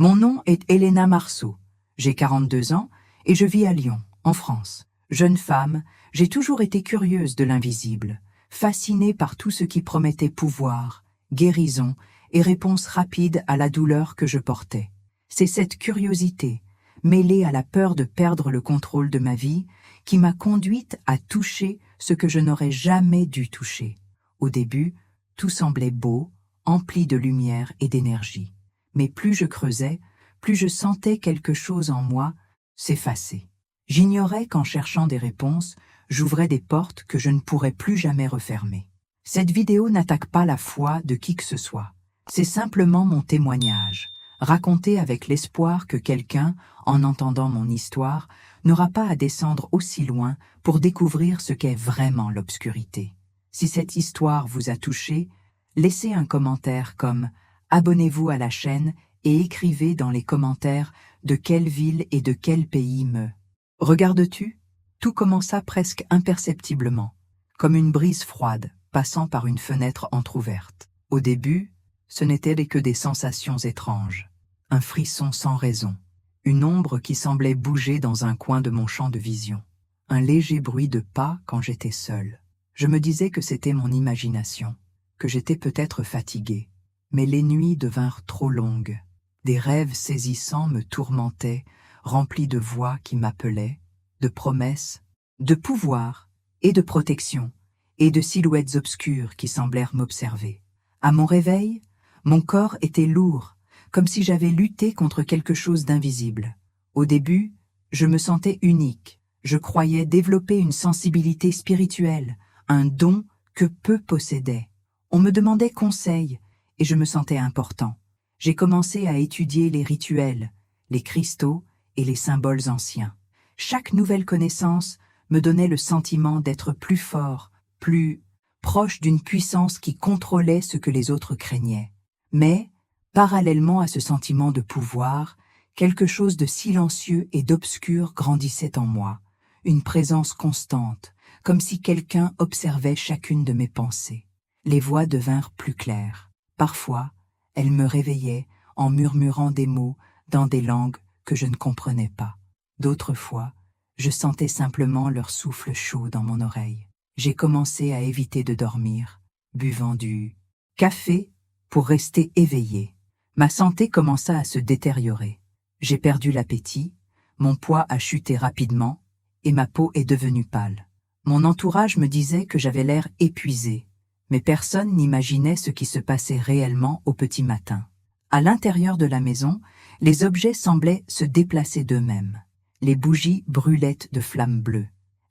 Mon nom est Elena Marceau. J'ai 42 ans et je vis à Lyon, en France. Jeune femme, j'ai toujours été curieuse de l'invisible, fascinée par tout ce qui promettait pouvoir, guérison et réponse rapide à la douleur que je portais. C'est cette curiosité, mêlée à la peur de perdre le contrôle de ma vie, qui m'a conduite à toucher ce que je n'aurais jamais dû toucher. Au début, tout semblait beau, empli de lumière et d'énergie. Mais plus je creusais, plus je sentais quelque chose en moi s'effacer. J'ignorais qu'en cherchant des réponses, j'ouvrais des portes que je ne pourrais plus jamais refermer. Cette vidéo n'attaque pas la foi de qui que ce soit. C'est simplement mon témoignage, raconté avec l'espoir que quelqu'un, en entendant mon histoire, n'aura pas à descendre aussi loin pour découvrir ce qu'est vraiment l'obscurité. Si cette histoire vous a touché, laissez un commentaire comme « Abonnez-vous à la chaîne » et écrivez dans les commentaires de quelle ville et de quel pays me « Regardes-tu » Tout commença presque imperceptiblement, comme une brise froide passant par une fenêtre entr'ouverte. Au début, ce n'étaient que des sensations étranges, un frisson sans raison, une ombre qui semblait bouger dans un coin de mon champ de vision, un léger bruit de pas quand j'étais seule. Je me disais que c'était mon imagination, que j'étais peut-être fatiguée, mais les nuits devinrent trop longues. Des rêves saisissants me tourmentaient, remplis de voix qui m'appelaient, de promesses, de pouvoir et de protection, et de silhouettes obscures qui semblèrent m'observer. À mon réveil, mon corps était lourd, comme si j'avais lutté contre quelque chose d'invisible. Au début, je me sentais unique. Je croyais développer une sensibilité spirituelle, un don que peu possédaient. On me demandait conseil, et je me sentais important. J'ai commencé à étudier les rituels, les cristaux et les symboles anciens. Chaque nouvelle connaissance me donnait le sentiment d'être plus fort, plus proche d'une puissance qui contrôlait ce que les autres craignaient. Mais, parallèlement à ce sentiment de pouvoir, quelque chose de silencieux et d'obscur grandissait en moi, une présence constante, comme si quelqu'un observait chacune de mes pensées. Les voix devinrent plus claires. Parfois, elles me réveillaient en murmurant des mots dans des langues que je ne comprenais pas. D'autres fois, je sentais simplement leur souffle chaud dans mon oreille. J'ai commencé à éviter de dormir, buvant du café pour rester éveillée. Ma santé commença à se détériorer. J'ai perdu l'appétit, mon poids a chuté rapidement et ma peau est devenue pâle. Mon entourage me disait que j'avais l'air épuisée, mais personne n'imaginait ce qui se passait réellement au petit matin. À l'intérieur de la maison, les objets semblaient se déplacer d'eux-mêmes. Les bougies brûlaient de flammes bleues.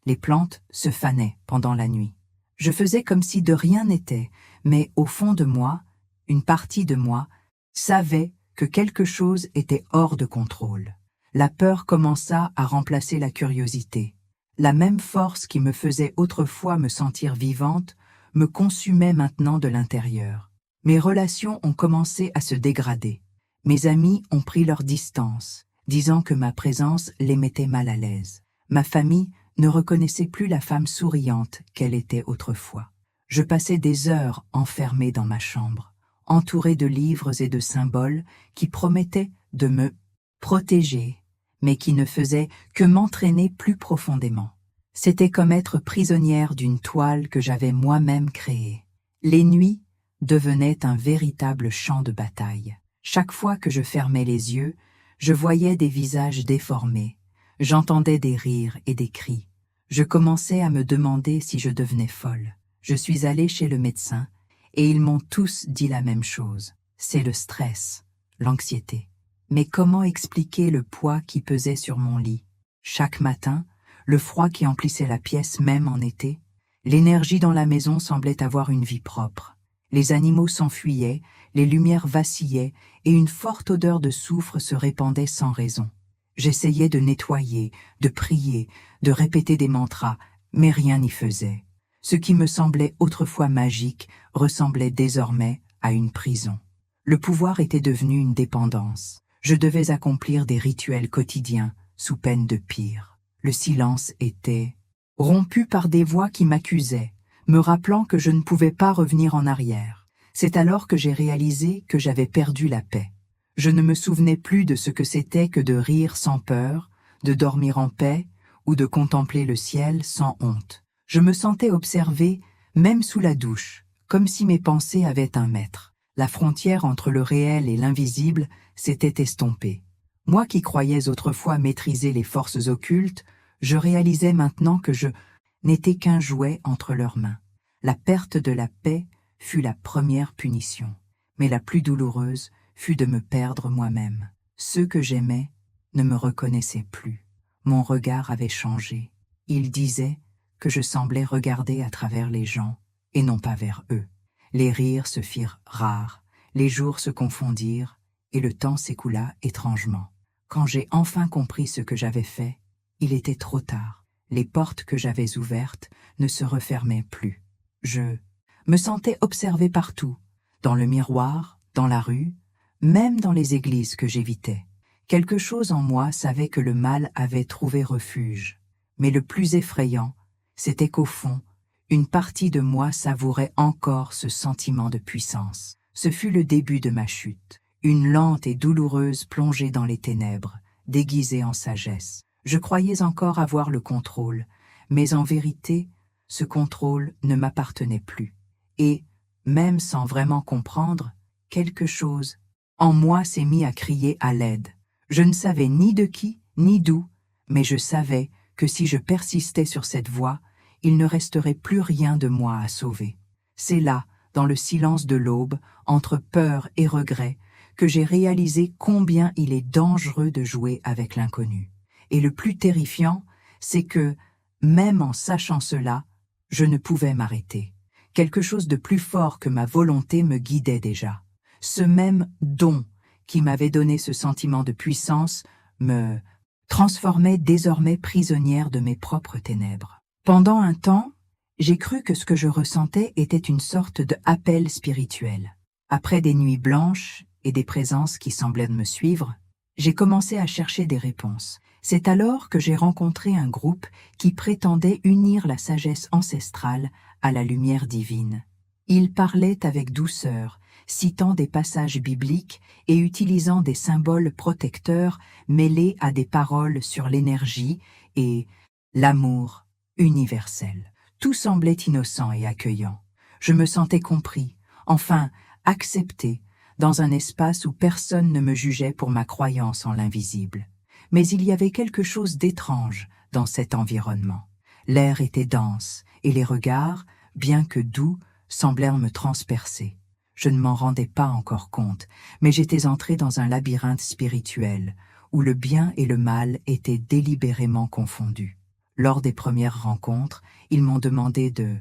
Les plantes se fanaient pendant la nuit. Je faisais comme si de rien n'était, mais au fond de moi, une partie de moi, savait que quelque chose était hors de contrôle. La peur commença à remplacer la curiosité. La même force qui me faisait autrefois me sentir vivante me consumait maintenant de l'intérieur. Mes relations ont commencé à se dégrader. Mes amis ont pris leur distance, disant que ma présence les mettait mal à l'aise. Ma famille ne reconnaissait plus la femme souriante qu'elle était autrefois. Je passais des heures enfermée dans ma chambre, entourée de livres et de symboles qui promettaient de me protéger, mais qui ne faisaient que m'entraîner plus profondément. C'était comme être prisonnière d'une toile que j'avais moi-même créée. Les nuits devenaient un véritable champ de bataille. Chaque fois que je fermais les yeux, je voyais des visages déformés, j'entendais des rires et des cris. Je commençais à me demander si je devenais folle. Je suis allée chez le médecin et ils m'ont tous dit la même chose. C'est le stress, l'anxiété. Mais comment expliquer le poids qui pesait sur mon lit? Chaque matin, le froid qui emplissait la pièce même en été, l'énergie dans la maison semblait avoir une vie propre. Les animaux s'enfuyaient, les lumières vacillaient et une forte odeur de soufre se répandait sans raison. J'essayais de nettoyer, de prier, de répéter des mantras, mais rien n'y faisait. Ce qui me semblait autrefois magique ressemblait désormais à une prison. Le pouvoir était devenu une dépendance. Je devais accomplir des rituels quotidiens, sous peine de pire. Le silence était rompu par des voix qui m'accusaient, me rappelant que je ne pouvais pas revenir en arrière. C'est alors que j'ai réalisé que j'avais perdu la paix. Je ne me souvenais plus de ce que c'était que de rire sans peur, de dormir en paix ou de contempler le ciel sans honte. Je me sentais observé, même sous la douche, comme si mes pensées avaient un maître. La frontière entre le réel et l'invisible s'était estompée. Moi qui croyais autrefois maîtriser les forces occultes, je réalisais maintenant que je n'étais qu'un jouet entre leurs mains. La perte de la paix fut la première punition, mais la plus douloureuse fut de me perdre moi-même. Ceux que j'aimais ne me reconnaissaient plus. Mon regard avait changé. Ils disaient que je semblais regarder à travers les gens et non pas vers eux. Les rires se firent rares, les jours se confondirent et le temps s'écoula étrangement. Quand j'ai enfin compris ce que j'avais fait, il était trop tard. Les portes que j'avais ouvertes ne se refermaient plus. Je me sentais observé partout, dans le miroir, dans la rue, même dans les églises que j'évitais. Quelque chose en moi savait que le mal avait trouvé refuge. Mais le plus effrayant, c'était qu'au fond, une partie de moi savourait encore ce sentiment de puissance. Ce fut le début de ma chute, une lente et douloureuse plongée dans les ténèbres, déguisée en sagesse. Je croyais encore avoir le contrôle, mais en vérité, ce contrôle ne m'appartenait plus. Et, même sans vraiment comprendre, quelque chose en moi s'est mis à crier à l'aide. Je ne savais ni de qui, ni d'où, mais je savais que si je persistais sur cette voie, il ne resterait plus rien de moi à sauver. C'est là, dans le silence de l'aube, entre peur et regret, que j'ai réalisé combien il est dangereux de jouer avec l'inconnu. Et le plus terrifiant, c'est que, même en sachant cela, je ne pouvais m'arrêter. Quelque chose de plus fort que ma volonté me guidait déjà. Ce même don qui m'avait donné ce sentiment de puissance me transformait désormais prisonnière de mes propres ténèbres. Pendant un temps, j'ai cru que ce que je ressentais était une sorte de appel spirituel. Après des nuits blanches et des présences qui semblaient me suivre, j'ai commencé à chercher des réponses. C'est alors que j'ai rencontré un groupe qui prétendait unir la sagesse ancestrale à la lumière divine. Ils parlaient avec douceur, citant des passages bibliques et utilisant des symboles protecteurs mêlés à des paroles sur l'énergie et l'amour universel. Tout semblait innocent et accueillant. Je me sentais compris, enfin accepté, dans un espace où personne ne me jugeait pour ma croyance en l'invisible. Mais il y avait quelque chose d'étrange dans cet environnement. L'air était dense et les regards, bien que doux, semblèrent me transpercer. Je ne m'en rendais pas encore compte, mais j'étais entré dans un labyrinthe spirituel où le bien et le mal étaient délibérément confondus. Lors des premières rencontres, ils m'ont demandé de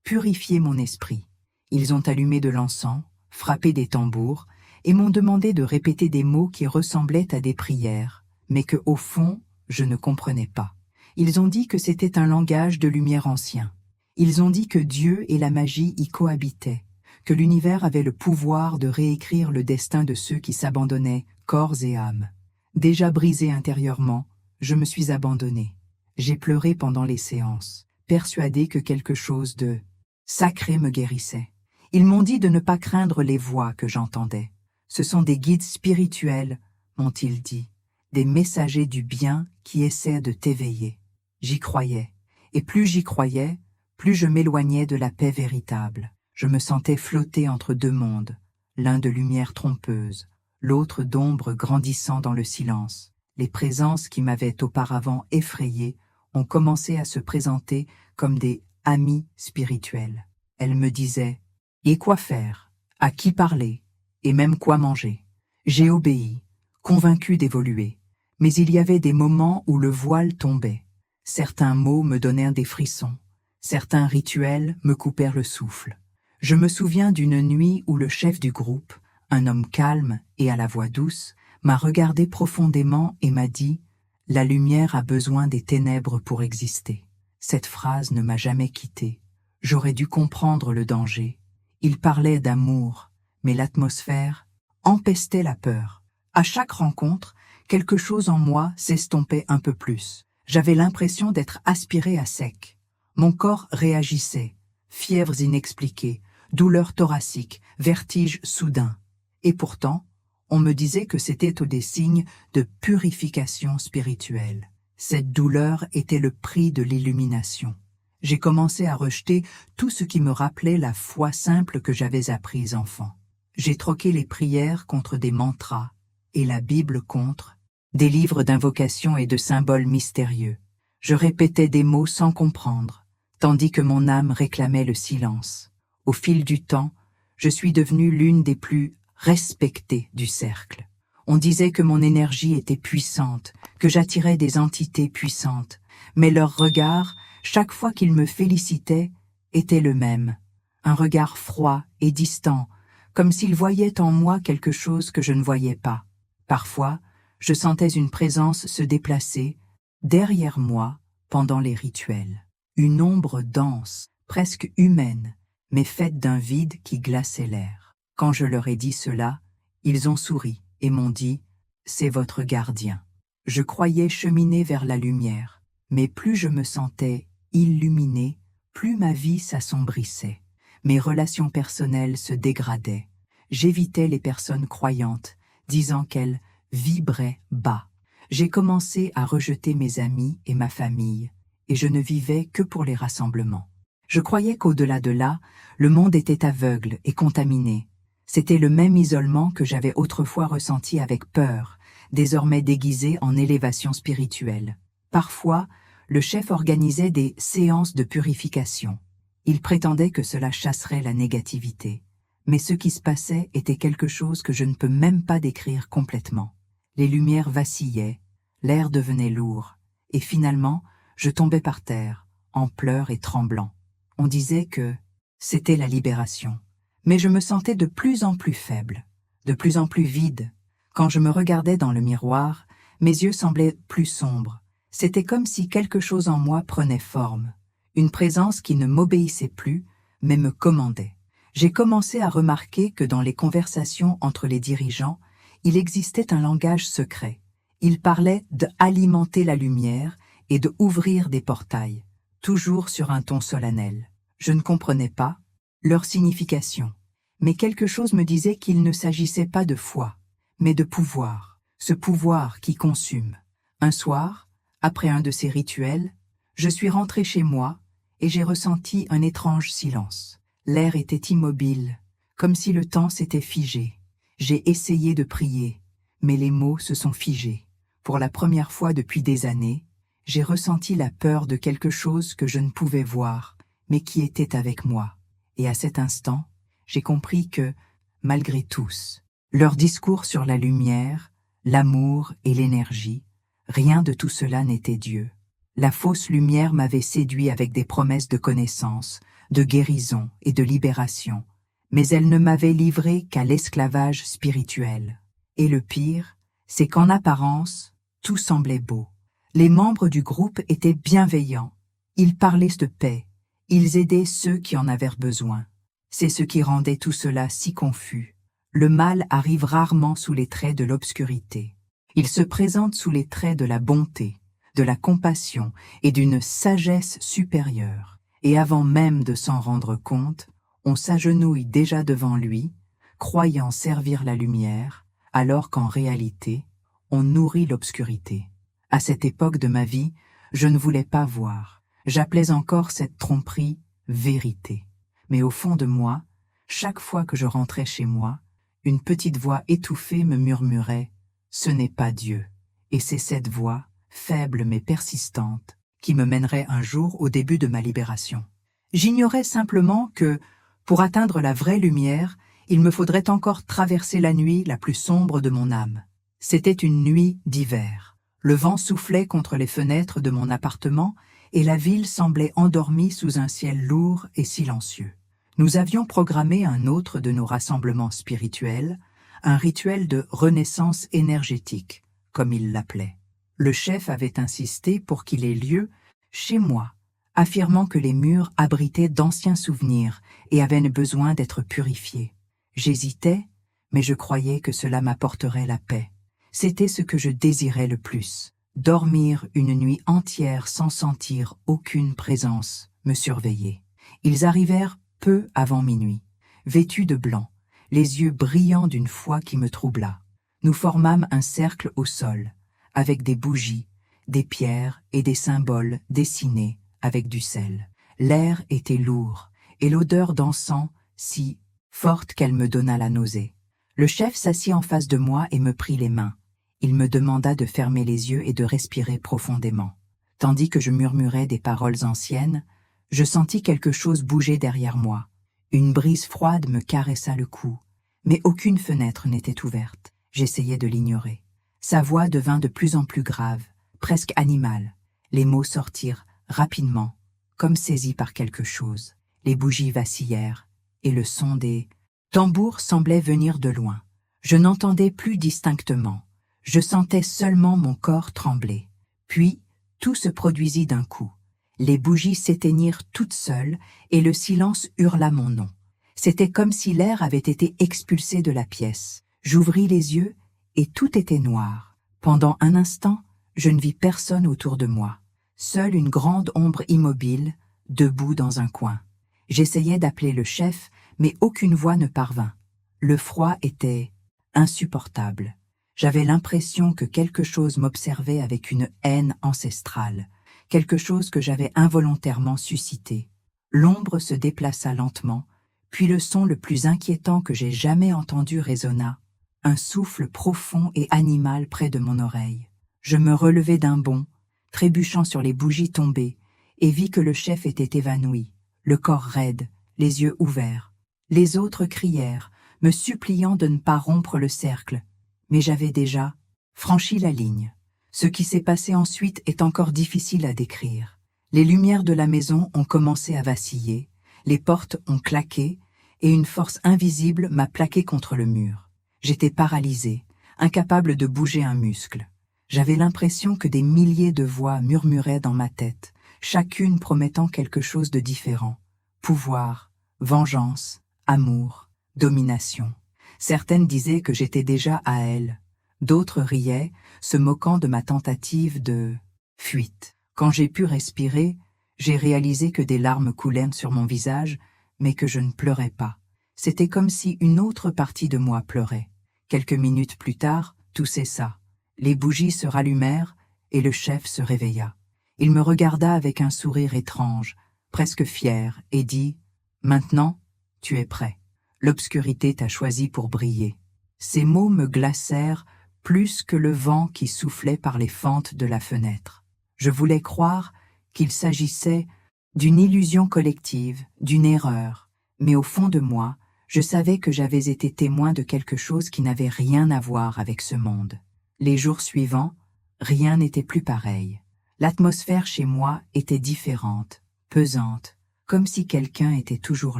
purifier mon esprit. Ils ont allumé de l'encens, frappé des tambours et m'ont demandé de répéter des mots qui ressemblaient à des prières, mais que, au fond, je ne comprenais pas. Ils ont dit que c'était un langage de lumière ancien. Ils ont dit que Dieu et la magie y cohabitaient, que l'univers avait le pouvoir de réécrire le destin de ceux qui s'abandonnaient, corps et âme. Déjà brisé intérieurement, je me suis abandonné. J'ai pleuré pendant les séances, persuadé que quelque chose de sacré me guérissait. Ils m'ont dit de ne pas craindre les voix que j'entendais. Ce sont des guides spirituels, m'ont-ils dit, des messagers du bien qui essaient de t'éveiller. J'y croyais, et plus j'y croyais, plus je m'éloignais de la paix véritable. Je me sentais flotter entre deux mondes, l'un de lumière trompeuse, l'autre d'ombre grandissant dans le silence. Les présences qui m'avaient auparavant effrayé ont commencé à se présenter comme des amis spirituels. Elles me disaient « Et quoi faire? À qui parler? Et même quoi manger ?» J'ai obéi, convaincu d'évoluer, mais il y avait des moments où le voile tombait. Certains mots me donnèrent des frissons, certains rituels me coupèrent le souffle. Je me souviens d'une nuit où le chef du groupe, un homme calme et à la voix douce, m'a regardé profondément et m'a dit « La lumière a besoin des ténèbres pour exister ». Cette phrase ne m'a jamais quitté. J'aurais dû comprendre le danger. Il parlait d'amour, mais l'atmosphère empestait la peur. À chaque rencontre, quelque chose en moi s'estompait un peu plus. J'avais l'impression d'être aspiré à sec. Mon corps réagissait, fièvres inexpliquées, douleurs thoraciques, vertiges soudains. Et pourtant, On me disait que c'était des signes de purification spirituelle. Cette douleur était le prix de l'illumination. J'ai commencé à rejeter tout ce qui me rappelait la foi simple que j'avais apprise enfant. J'ai troqué les prières contre des mantras et la Bible contre des livres d'invocation et de symboles mystérieux. Je répétais des mots sans comprendre, tandis que mon âme réclamait le silence. Au fil du temps, je suis devenue l'une des plus respectée du cercle. On disait que mon énergie était puissante, que j'attirais des entités puissantes, mais leur regard, chaque fois qu'ils me félicitaient, était le même. Un regard froid et distant, comme s'ils voyaient en moi quelque chose que je ne voyais pas. Parfois, je sentais une présence se déplacer derrière moi pendant les rituels. Une ombre dense, presque humaine, mais faite d'un vide qui glaçait l'air. Quand je leur ai dit cela, ils ont souri et m'ont dit « C'est votre gardien ». Je croyais cheminer vers la lumière, mais plus je me sentais illuminée, plus ma vie s'assombrissait. Mes relations personnelles se dégradaient. J'évitais les personnes croyantes, disant qu'elles vibraient bas. J'ai commencé à rejeter mes amis et ma famille, et je ne vivais que pour les rassemblements. Je croyais qu'au-delà de là, le monde était aveugle et contaminé. C'était le même isolement que j'avais autrefois ressenti avec peur, désormais déguisé en élévation spirituelle. Parfois, le chef organisait des séances de purification. Il prétendait que cela chasserait la négativité. Mais ce qui se passait était quelque chose que je ne peux même pas décrire complètement. Les lumières vacillaient, l'air devenait lourd, et finalement, je tombais par terre, en pleurs et tremblant. On disait que c'était la libération. Mais je me sentais de plus en plus faible, de plus en plus vide. Quand je me regardais dans le miroir, mes yeux semblaient plus sombres. C'était comme si quelque chose en moi prenait forme, une présence qui ne m'obéissait plus, mais me commandait. J'ai commencé à remarquer que dans les conversations entre les dirigeants, il existait un langage secret. Ils parlaient d'alimenter la lumière et d'ouvrir des portails, toujours sur un ton solennel. Je ne comprenais pas leur signification, mais quelque chose me disait qu'il ne s'agissait pas de foi, mais de pouvoir, ce pouvoir qui consume. Un soir, après un de ces rituels, je suis rentrée chez moi et j'ai ressenti un étrange silence. L'air était immobile, comme si le temps s'était figé. J'ai essayé de prier, mais les mots se sont figés. Pour la première fois depuis des années, j'ai ressenti la peur de quelque chose que je ne pouvais voir, mais qui était avec moi. Et à cet instant, j'ai compris que, malgré tous, leurs discours sur la lumière, l'amour et l'énergie, rien de tout cela n'était Dieu. La fausse lumière m'avait séduit avec des promesses de connaissance, de guérison et de libération, mais elle ne m'avait livré qu'à l'esclavage spirituel. Et le pire, c'est qu'en apparence, tout semblait beau. Les membres du groupe étaient bienveillants, ils parlaient de paix, ils aidaient ceux qui en avaient besoin. C'est ce qui rendait tout cela si confus. Le mal arrive rarement sous les traits de l'obscurité. Il se présente sous les traits de la bonté, de la compassion et d'une sagesse supérieure. Et avant même de s'en rendre compte, on s'agenouille déjà devant lui, croyant servir la lumière, alors qu'en réalité, on nourrit l'obscurité. À cette époque de ma vie, je ne voulais pas voir. J'appelais encore cette tromperie vérité. Mais au fond de moi, chaque fois que je rentrais chez moi, une petite voix étouffée me murmurait « Ce n'est pas Dieu ». Et c'est cette voix, faible mais persistante, qui me mènerait un jour au début de ma libération. J'ignorais simplement que, pour atteindre la vraie lumière, il me faudrait encore traverser la nuit la plus sombre de mon âme. C'était une nuit d'hiver. Le vent soufflait contre les fenêtres de mon appartement et la ville semblait endormie sous un ciel lourd et silencieux. Nous avions programmé un autre de nos rassemblements spirituels, un rituel de renaissance énergétique, comme il l'appelait. Le chef avait insisté pour qu'il ait lieu chez moi, affirmant que les murs abritaient d'anciens souvenirs et avaient besoin d'être purifiés. J'hésitais, mais je croyais que cela m'apporterait la paix. C'était ce que je désirais le plus. Dormir une nuit entière sans sentir aucune présence me surveiller. Ils arrivèrent peu avant minuit, vêtus de blanc, les yeux brillants d'une foi qui me troubla. Nous formâmes un cercle au sol, avec des bougies, des pierres et des symboles dessinés avec du sel. L'air était lourd, et l'odeur d'encens si forte qu'elle me donna la nausée. Le chef s'assit en face de moi et me prit les mains. Il me demanda de fermer les yeux et de respirer profondément. Tandis que je murmurais des paroles anciennes, je sentis quelque chose bouger derrière moi. Une brise froide me caressa le cou, mais aucune fenêtre n'était ouverte. J'essayais de l'ignorer. Sa voix devint de plus en plus grave, presque animale. Les mots sortirent rapidement, comme saisis par quelque chose. Les bougies vacillèrent, et le son des tambours semblait venir de loin. Je n'entendais plus distinctement. Je sentais seulement mon corps trembler. Puis, tout se produisit d'un coup. Les bougies s'éteignirent toutes seules, et le silence hurla mon nom. C'était comme si l'air avait été expulsé de la pièce. J'ouvris les yeux, et tout était noir. Pendant un instant, je ne vis personne autour de moi. Seule une grande ombre immobile, debout dans un coin. J'essayais d'appeler le chef, mais aucune voix ne parvint. Le froid était insupportable. J'avais l'impression que quelque chose m'observait avec une haine ancestrale, quelque chose que j'avais involontairement suscité. L'ombre se déplaça lentement, puis le son le plus inquiétant que j'ai jamais entendu résonna, un souffle profond et animal près de mon oreille. Je me relevai d'un bond, trébuchant sur les bougies tombées, et vis que le chef était évanoui, le corps raide, les yeux ouverts. Les autres crièrent, me suppliant de ne pas rompre le cercle, mais j'avais déjà franchi la ligne. Ce qui s'est passé ensuite est encore difficile à décrire. Les lumières de la maison ont commencé à vaciller, les portes ont claqué, et une force invisible m'a plaqué contre le mur. J'étais paralysé, incapable de bouger un muscle. J'avais l'impression que des milliers de voix murmuraient dans ma tête, chacune promettant quelque chose de différent. Pouvoir, vengeance, amour, domination. Certaines disaient que j'étais déjà à elles. D'autres riaient, se moquant de ma tentative de fuite. Quand j'ai pu respirer, j'ai réalisé que des larmes coulaient sur mon visage, mais que je ne pleurais pas. C'était comme si une autre partie de moi pleurait. Quelques minutes plus tard, tout cessa. Les bougies se rallumèrent et le chef se réveilla. Il me regarda avec un sourire étrange, presque fier, et dit « Maintenant, tu es prêt. L'obscurité t'a choisi pour briller. » Ces mots me glacèrent plus que le vent qui soufflait par les fentes de la fenêtre. Je voulais croire qu'il s'agissait d'une illusion collective, d'une erreur, mais au fond de moi, je savais que j'avais été témoin de quelque chose qui n'avait rien à voir avec ce monde. Les jours suivants, rien n'était plus pareil. L'atmosphère chez moi était différente, pesante, comme si quelqu'un était toujours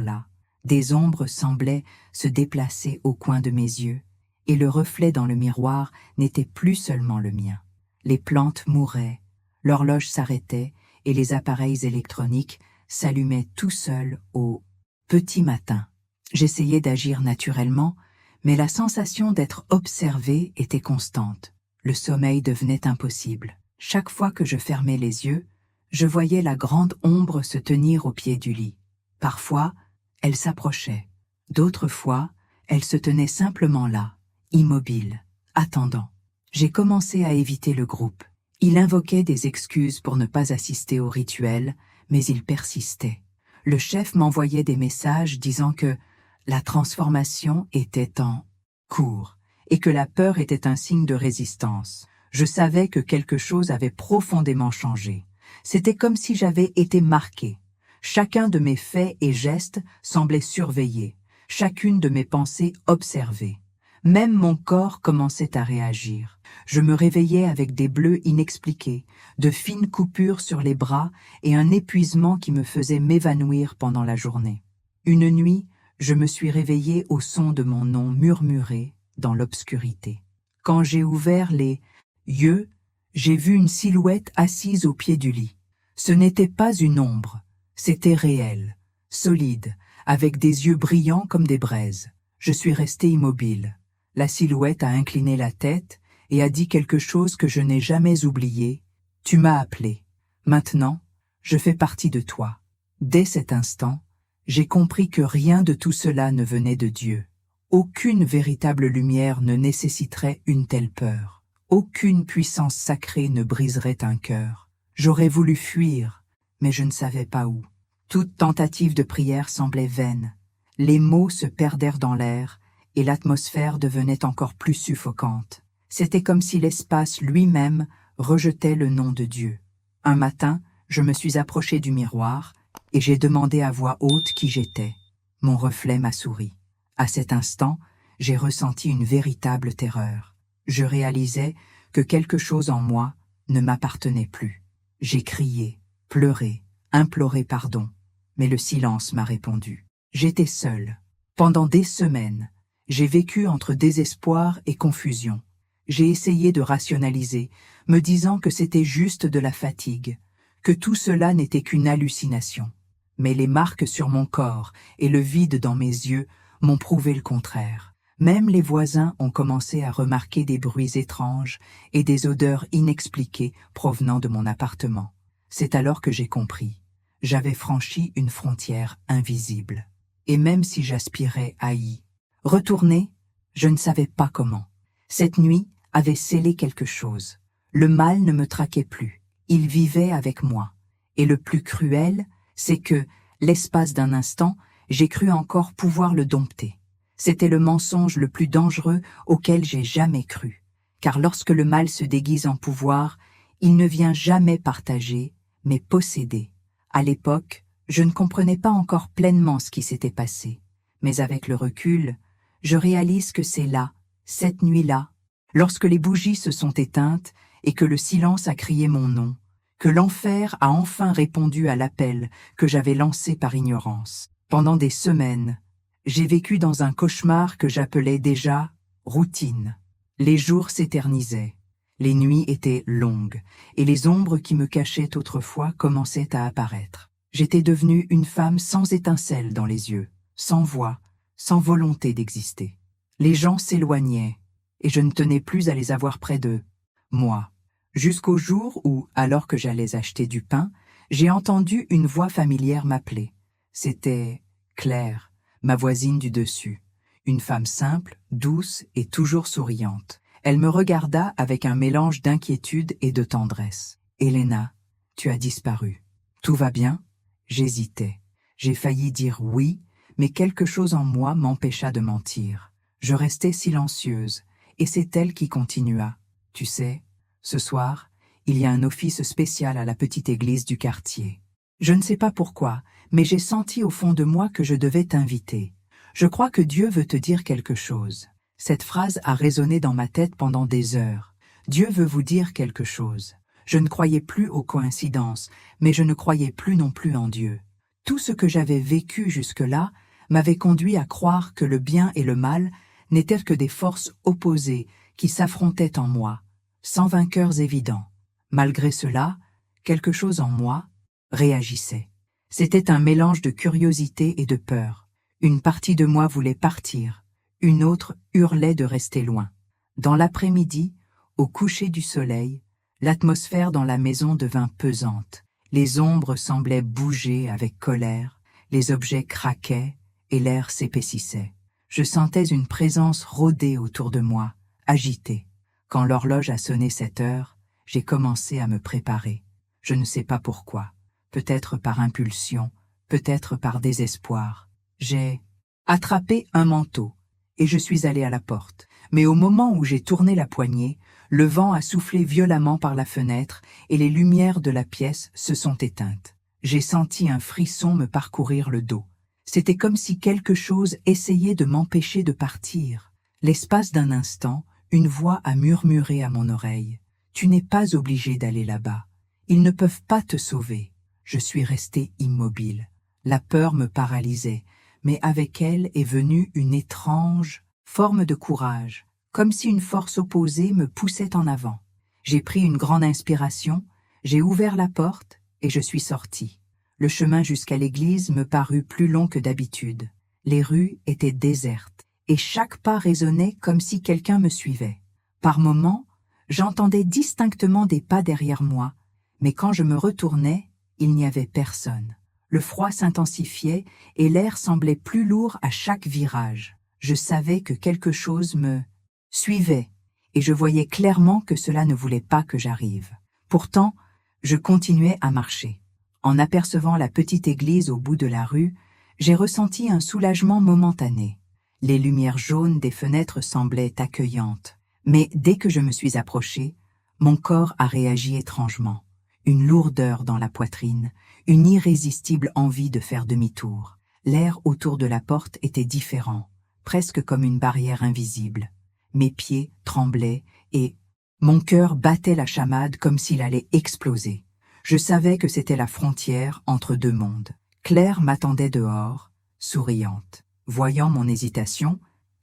là. Des ombres semblaient se déplacer au coin de mes yeux, et le reflet dans le miroir n'était plus seulement le mien. Les plantes mouraient, l'horloge s'arrêtait, et les appareils électroniques s'allumaient tout seuls au petit matin. J'essayais d'agir naturellement, mais la sensation d'être observé était constante. Le sommeil devenait impossible. Chaque fois que je fermais les yeux, je voyais la grande ombre se tenir au pied du lit. Parfois, elle s'approchait. D'autres fois, elle se tenait simplement là, immobile, attendant. J'ai commencé à éviter le groupe. Il invoquait des excuses pour ne pas assister au rituel, mais il persistait. Le chef m'envoyait des messages disant que la transformation était en cours et que la peur était un signe de résistance. Je savais que quelque chose avait profondément changé. C'était comme si j'avais été marqué. Chacun de mes faits et gestes semblait surveillé, chacune de mes pensées observée. Même mon corps commençait à réagir. Je me réveillais avec des bleus inexpliqués, de fines coupures sur les bras et un épuisement qui me faisait m'évanouir pendant la journée. Une nuit, je me suis réveillé au son de mon nom murmuré dans l'obscurité. Quand j'ai ouvert les yeux, j'ai vu une silhouette assise au pied du lit. Ce n'était pas une ombre, c'était réel, solide, avec des yeux brillants comme des braises. Je suis resté immobile. La silhouette a incliné la tête et a dit quelque chose que je n'ai jamais oublié. « Tu m'as appelé. Maintenant, je fais partie de toi. » Dès cet instant, j'ai compris que rien de tout cela ne venait de Dieu. Aucune véritable lumière ne nécessiterait une telle peur. Aucune puissance sacrée ne briserait un cœur. J'aurais voulu fuir, mais je ne savais pas où. Toute tentative de prière semblait vaine. Les mots se perdèrent dans l'air, et l'atmosphère devenait encore plus suffocante. C'était comme si l'espace lui-même rejetait le nom de Dieu. Un matin, je me suis approché du miroir, et j'ai demandé à voix haute qui j'étais. Mon reflet m'a souri. À cet instant, j'ai ressenti une véritable terreur. Je réalisais que quelque chose en moi ne m'appartenait plus. J'ai crié, pleuré, imploré pardon, mais le silence m'a répondu. J'étais seul. Pendant des semaines, j'ai vécu entre désespoir et confusion. J'ai essayé de rationaliser, me disant que c'était juste de la fatigue, que tout cela n'était qu'une hallucination. Mais les marques sur mon corps et le vide dans mes yeux m'ont prouvé le contraire. Même les voisins ont commencé à remarquer des bruits étranges et des odeurs inexpliquées provenant de mon appartement. C'est alors que j'ai compris. J'avais franchi une frontière invisible. Et même si j'aspirais à y retourner, je ne savais pas comment. Cette nuit avait scellé quelque chose. Le mal ne me traquait plus. Il vivait avec moi. Et le plus cruel, c'est que, l'espace d'un instant, j'ai cru encore pouvoir le dompter. C'était le mensonge le plus dangereux auquel j'ai jamais cru. Car lorsque le mal se déguise en pouvoir, il ne vient jamais partager, mais posséder. À l'époque, je ne comprenais pas encore pleinement ce qui s'était passé. Mais avec le recul, je réalise que c'est là, cette nuit-là, lorsque les bougies se sont éteintes et que le silence a crié mon nom, que l'enfer a enfin répondu à l'appel que j'avais lancé par ignorance. Pendant des semaines, j'ai vécu dans un cauchemar que j'appelais déjà routine. Les jours s'éternisaient, les nuits étaient longues, et les ombres qui me cachaient autrefois commençaient à apparaître. J'étais devenue une femme sans étincelle dans les yeux, sans voix, sans volonté d'exister. Les gens s'éloignaient, et je ne tenais plus à les avoir près d'eux. Moi, jusqu'au jour où, alors que j'allais acheter du pain, j'ai entendu une voix familière m'appeler. C'était Claire, ma voisine du dessus, une femme simple, douce et toujours souriante. Elle me regarda avec un mélange d'inquiétude et de tendresse. « Elena, tu as disparu. Tout va bien ?» J'hésitais. J'ai failli dire oui, mais quelque chose en moi m'empêcha de mentir. Je restai silencieuse, et c'est elle qui continua. « Tu sais, ce soir, il y a un office spécial à la petite église du quartier. Je ne sais pas pourquoi, mais j'ai senti au fond de moi que je devais t'inviter. Je crois que Dieu veut te dire quelque chose. » Cette phrase a résonné dans ma tête pendant des heures. Dieu veut vous dire quelque chose. Je ne croyais plus aux coïncidences, mais je ne croyais plus non plus en Dieu. Tout ce que j'avais vécu jusque-là m'avait conduit à croire que le bien et le mal n'étaient que des forces opposées qui s'affrontaient en moi, sans vainqueurs évidents. Malgré cela, quelque chose en moi réagissait. C'était un mélange de curiosité et de peur. Une partie de moi voulait partir, une autre hurlait de rester loin. Dans l'après-midi, au coucher du soleil, l'atmosphère dans la maison devint pesante. Les ombres semblaient bouger avec colère, les objets craquaient et l'air s'épaississait. Je sentais une présence rôder autour de moi, agitée. Quand l'horloge a sonné 7 heures, j'ai commencé à me préparer. Je ne sais pas pourquoi. Peut-être par impulsion, peut-être par désespoir. J'ai attrapé un manteau et je suis allé à la porte. Mais au moment où j'ai tourné la poignée, le vent a soufflé violemment par la fenêtre et les lumières de la pièce se sont éteintes. J'ai senti un frisson me parcourir le dos. C'était comme si quelque chose essayait de m'empêcher de partir. L'espace d'un instant, une voix a murmuré à mon oreille. « Tu n'es pas obligé d'aller là-bas. Ils ne peuvent pas te sauver. » Je suis resté immobile. La peur me paralysait, mais avec elle est venue une étrange forme de courage, comme si une force opposée me poussait en avant. J'ai pris une grande inspiration, j'ai ouvert la porte et je suis sorti. Le chemin jusqu'à l'église me parut plus long que d'habitude. Les rues étaient désertes et chaque pas résonnait comme si quelqu'un me suivait. Par moments, j'entendais distinctement des pas derrière moi, mais quand je me retournais, il n'y avait personne. Le froid s'intensifiait et l'air semblait plus lourd à chaque virage. Je savais que quelque chose me suivait, et je voyais clairement que cela ne voulait pas que j'arrive. Pourtant, je continuais à marcher. En apercevant la petite église au bout de la rue, j'ai ressenti un soulagement momentané. Les lumières jaunes des fenêtres semblaient accueillantes, mais dès que je me suis approché, mon corps a réagi étrangement. Une lourdeur dans la poitrine, une irrésistible envie de faire demi-tour. L'air autour de la porte était différent, presque comme une barrière invisible. Mes pieds tremblaient et mon cœur battait la chamade comme s'il allait exploser. Je savais que c'était la frontière entre deux mondes. Claire m'attendait dehors, souriante. Voyant mon hésitation,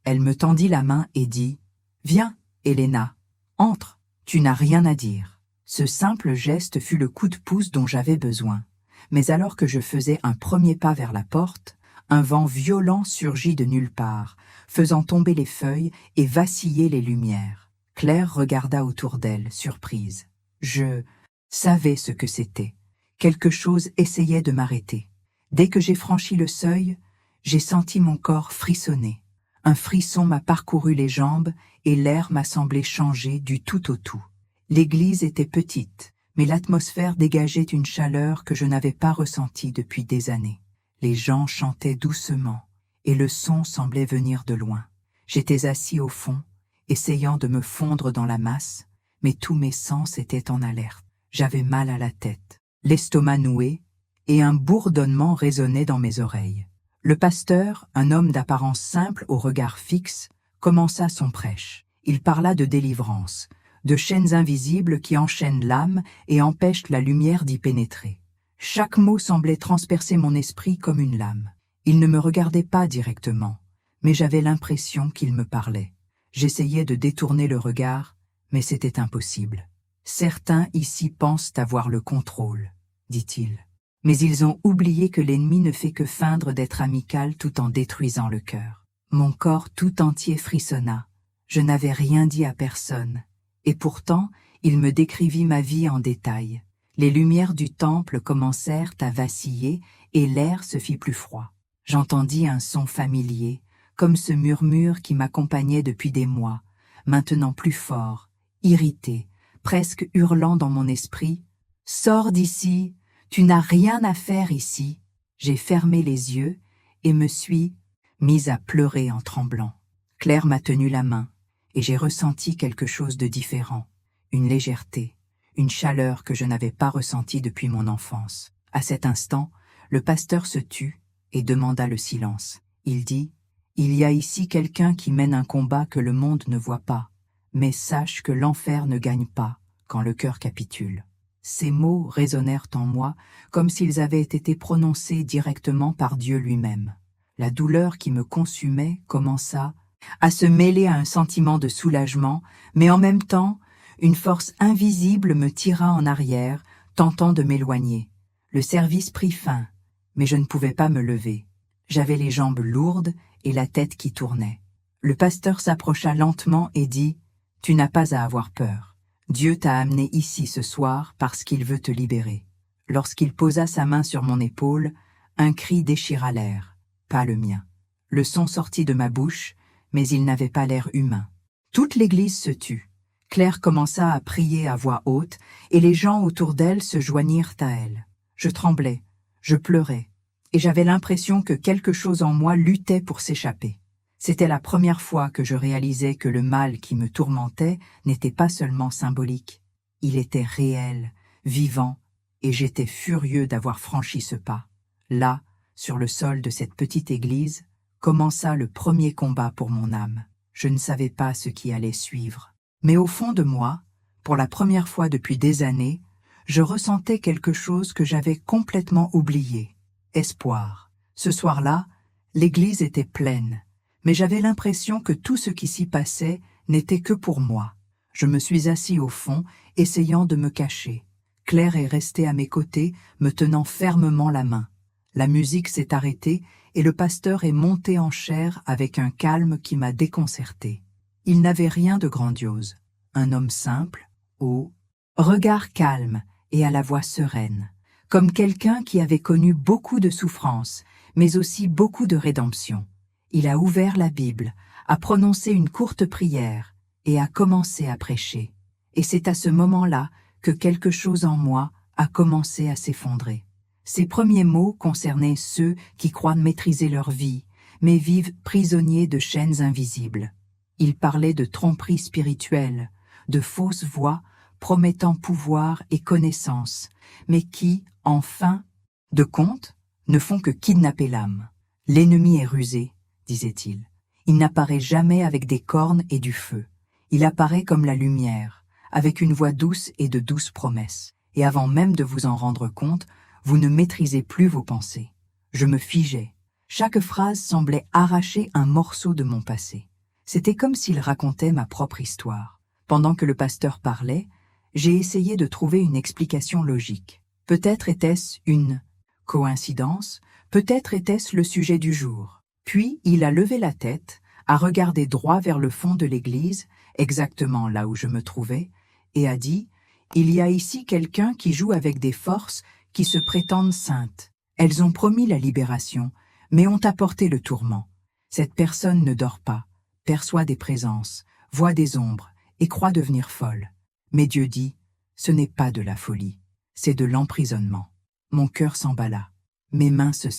elle me tendit la main et dit « Viens, Helena, entre, tu n'as rien à dire ». Ce simple geste fut le coup de pouce dont j'avais besoin. Mais alors que je faisais un premier pas vers la porte, un vent violent surgit de nulle part, faisant tomber les feuilles et vaciller les lumières. Claire regarda autour d'elle, surprise. Je savais ce que c'était. Quelque chose essayait de m'arrêter. Dès que j'ai franchi le seuil, j'ai senti mon corps frissonner. Un frisson m'a parcouru les jambes et l'air m'a semblé changer du tout au tout. L'église était petite, mais l'atmosphère dégageait une chaleur que je n'avais pas ressentie depuis des années. Les gens chantaient doucement, et le son semblait venir de loin. J'étais assis au fond, essayant de me fondre dans la masse, mais tous mes sens étaient en alerte. J'avais mal à la tête, l'estomac noué, et un bourdonnement résonnait dans mes oreilles. Le pasteur, un homme d'apparence simple au regard fixe, commença son prêche. Il parla de délivrance, de chaînes invisibles qui enchaînent l'âme et empêchent la lumière d'y pénétrer. Chaque mot semblait transpercer mon esprit comme une lame. Il ne me regardait pas directement, mais j'avais l'impression qu'il me parlait. J'essayais de détourner le regard, mais c'était impossible. « Certains ici pensent avoir le contrôle, » dit-il. Mais ils ont oublié que l'ennemi ne fait que feindre d'être amical tout en détruisant le cœur. Mon corps tout entier frissonna. Je n'avais rien dit à personne. Et pourtant, il me décrivit ma vie en détail. Les lumières du temple commencèrent à vaciller et l'air se fit plus froid. J'entendis un son familier, comme ce murmure qui m'accompagnait depuis des mois, maintenant plus fort, irrité, presque hurlant dans mon esprit. « Sors d'ici, tu n'as rien à faire ici !» J'ai fermé les yeux et me suis mise à pleurer en tremblant. Claire m'a tenu la main et j'ai ressenti quelque chose de différent, une légèreté, une chaleur que je n'avais pas ressentie depuis mon enfance. À cet instant, le pasteur se tut et demanda le silence. Il dit « Il y a ici quelqu'un qui mène un combat que le monde ne voit pas, mais sache que l'enfer ne gagne pas quand le cœur capitule. » Ces mots résonnèrent en moi comme s'ils avaient été prononcés directement par Dieu lui-même. La douleur qui me consumait commença à se mêler à un sentiment de soulagement, mais en même temps, une force invisible me tira en arrière, tentant de m'éloigner. Le service prit fin, mais je ne pouvais pas me lever. J'avais les jambes lourdes et la tête qui tournait. Le pasteur s'approcha lentement et dit « Tu n'as pas à avoir peur. Dieu t'a amené ici ce soir parce qu'il veut te libérer. » Lorsqu'il posa sa main sur mon épaule, un cri déchira l'air, pas le mien. Le son sortit de ma bouche, mais il n'avait pas l'air humain. Toute l'église se tut. Claire commença à prier à voix haute, et les gens autour d'elle se joignirent à elle. Je tremblais, je pleurais, et j'avais l'impression que quelque chose en moi luttait pour s'échapper. C'était la première fois que je réalisais que le mal qui me tourmentait n'était pas seulement symbolique. Il était réel, vivant, et j'étais furieux d'avoir franchi ce pas. Là, sur le sol de cette petite église, commença le premier combat pour mon âme. Je ne savais pas ce qui allait suivre. Mais au fond de moi, pour la première fois depuis des années, je ressentais quelque chose que j'avais complètement oublié. Espoir. Ce soir-là, l'église était pleine, mais j'avais l'impression que tout ce qui s'y passait n'était que pour moi. Je me suis assis au fond, essayant de me cacher. Claire est restée à mes côtés, me tenant fermement la main. La musique s'est arrêtée et le pasteur est monté en chair avec un calme qui m'a déconcerté. Il n'avait rien de grandiose. Un homme simple, au regard calme et à la voix sereine, comme quelqu'un qui avait connu beaucoup de souffrances, mais aussi beaucoup de rédemption. Il a ouvert la Bible, a prononcé une courte prière et a commencé à prêcher. Et c'est à ce moment-là que quelque chose en moi a commencé à s'effondrer. Ses premiers mots concernaient ceux qui croient maîtriser leur vie, mais vivent prisonniers de chaînes invisibles. Il parlait de tromperie spirituelle, de fausses voix promettant pouvoir et connaissance, mais qui, en fin de compte, ne font que kidnapper l'âme. L'ennemi est rusé, disait-il. Il n'apparaît jamais avec des cornes et du feu. Il apparaît comme la lumière, avec une voix douce et de douces promesses. Et avant même de vous en rendre compte, vous ne maîtrisez plus vos pensées. Je me figeais. Chaque phrase semblait arracher un morceau de mon passé. C'était comme s'il racontait ma propre histoire. Pendant que le pasteur parlait, j'ai essayé de trouver une explication logique. Peut-être était-ce une coïncidence, peut-être était-ce le sujet du jour. Puis il a levé la tête, a regardé droit vers le fond de l'église, exactement là où je me trouvais, et a dit « Il y a ici quelqu'un qui joue avec des forces qui se prétendent saintes. Elles ont promis la libération, mais ont apporté le tourment. Cette personne ne dort pas, perçoit des présences, voit des ombres et croit devenir folle. Mais Dieu dit, ce n'est pas de la folie, c'est de l'emprisonnement. » Mon cœur s'emballa, mes mains se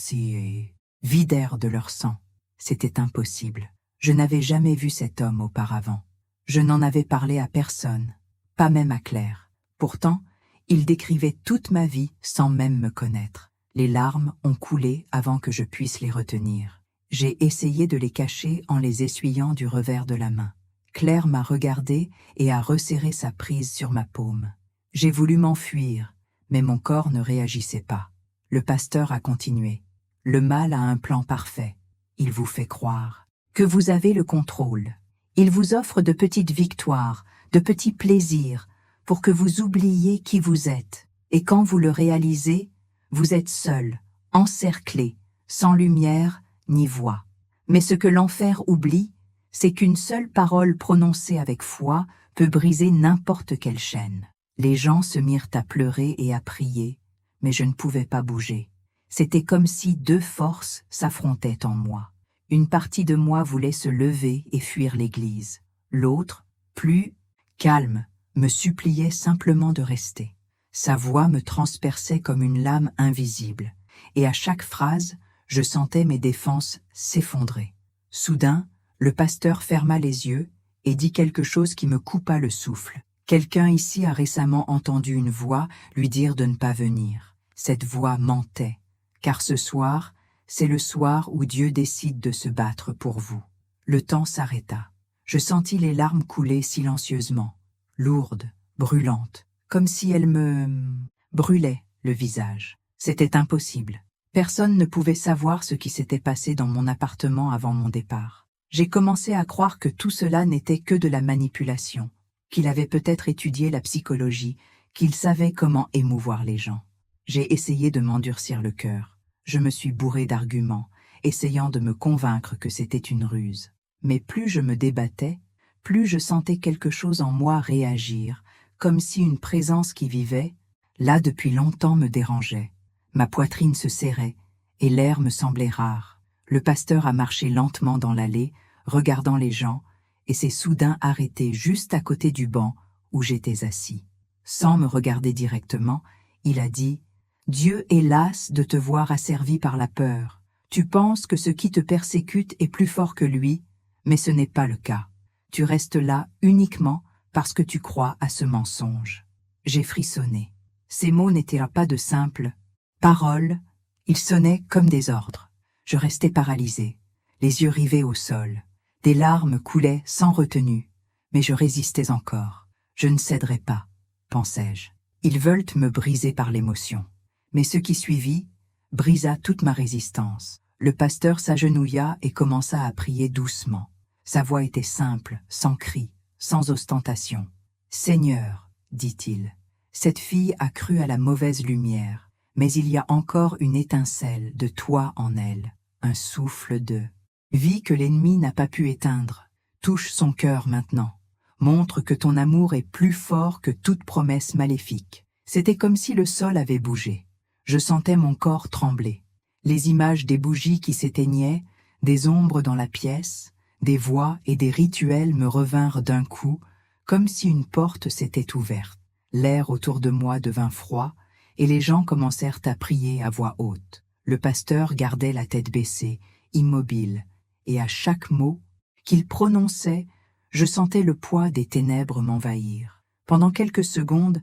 vidèrent de leur sang. C'était impossible. Je n'avais jamais vu cet homme auparavant. Je n'en avais parlé à personne, pas même à Claire. Pourtant, il décrivait toute ma vie sans même me connaître. Les larmes ont coulé avant que je puisse les retenir. J'ai essayé de les cacher en les essuyant du revers de la main. Claire m'a regardé et a resserré sa prise sur ma paume. J'ai voulu m'enfuir, mais mon corps ne réagissait pas. Le pasteur a continué. Le mal a un plan parfait. Il vous fait croire que vous avez le contrôle. Il vous offre de petites victoires, de petits plaisirs, pour que vous oubliez qui vous êtes. Et quand vous le réalisez, vous êtes seul, encerclé, sans lumière ni voix. Mais ce que l'enfer oublie, c'est qu'une seule parole prononcée avec foi peut briser n'importe quelle chaîne. Les gens se mirent à pleurer et à prier, mais je ne pouvais pas bouger. C'était comme si deux forces s'affrontaient en moi. Une partie de moi voulait se lever et fuir l'église. L'autre, plus calme, me suppliait simplement de rester. Sa voix me transperçait comme une lame invisible, et à chaque phrase, je sentais mes défenses s'effondrer. Soudain, le pasteur ferma les yeux et dit quelque chose qui me coupa le souffle. Quelqu'un ici a récemment entendu une voix lui dire de ne pas venir. Cette voix mentait, car ce soir, c'est le soir où Dieu décide de se battre pour vous. Le temps s'arrêta. Je sentis les larmes couler silencieusement, lourdes, brûlantes, comme si elles me brûlaient le visage. C'était impossible. Personne ne pouvait savoir ce qui s'était passé dans mon appartement avant mon départ. J'ai commencé à croire que tout cela n'était que de la manipulation, qu'il avait peut-être étudié la psychologie, qu'il savait comment émouvoir les gens. J'ai essayé de m'endurcir le cœur. Je me suis bourré d'arguments, essayant de me convaincre que c'était une ruse. Mais plus je me débattais, plus je sentais quelque chose en moi réagir, comme si une présence qui vivait, là depuis longtemps, me dérangeait. Ma poitrine se serrait, et l'air me semblait rare. Le pasteur a marché lentement dans l'allée, regardant les gens, et s'est soudain arrêté juste à côté du banc où j'étais assis. Sans me regarder directement, il a dit « Dieu est las de te voir asservi par la peur. Tu penses que ce qui te persécute est plus fort que lui, mais ce n'est pas le cas. Tu restes là uniquement parce que tu crois à ce mensonge. » J'ai frissonné. Ces mots n'étaient pas de simples paroles, ils sonnaient comme des ordres. Je restais paralysé, les yeux rivés au sol. Des larmes coulaient sans retenue, mais je résistais encore. Je ne céderai pas, pensais-je. Ils veulent me briser par l'émotion. Mais ce qui suivit brisa toute ma résistance. Le pasteur s'agenouilla et commença à prier doucement. Sa voix était simple, sans cri, sans ostentation. « Seigneur, dit-il, cette fille a cru à la mauvaise lumière, mais il y a encore une étincelle de toi en elle, un souffle de vie que l'ennemi n'a pas pu éteindre. Touche son cœur maintenant. Montre que ton amour est plus fort que toute promesse maléfique. » C'était comme si le sol avait bougé. Je sentais mon corps trembler. Les images des bougies qui s'éteignaient, Des ombres dans la pièce, des voix et des rituels me revinrent d'un coup, comme si une porte s'était ouverte. L'air autour de moi devint froid, et les gens commencèrent à prier à voix haute. Le pasteur gardait la tête baissée, immobile, et à chaque mot qu'il prononçait, je sentais le poids des ténèbres m'envahir. Pendant quelques secondes,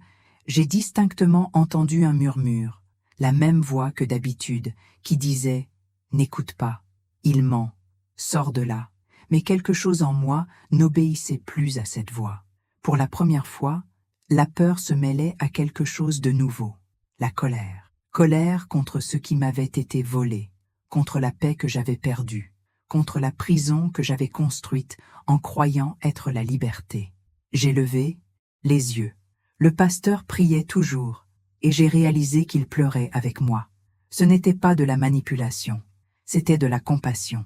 j'ai distinctement entendu un murmure, la même voix que d'habitude, qui disait « N'écoute pas, il ment, sors de là ». Mais quelque chose en moi n'obéissait plus à cette voix. Pour la première fois, la peur se mêlait à quelque chose de nouveau, la colère. Colère contre ce qui m'avait été volé, contre la paix que j'avais perdue, contre la prison que j'avais construite en croyant être la liberté. J'ai levé les yeux. Le pasteur priait toujours, et j'ai réalisé qu'il pleurait avec moi. Ce n'était pas de la manipulation, c'était de la compassion.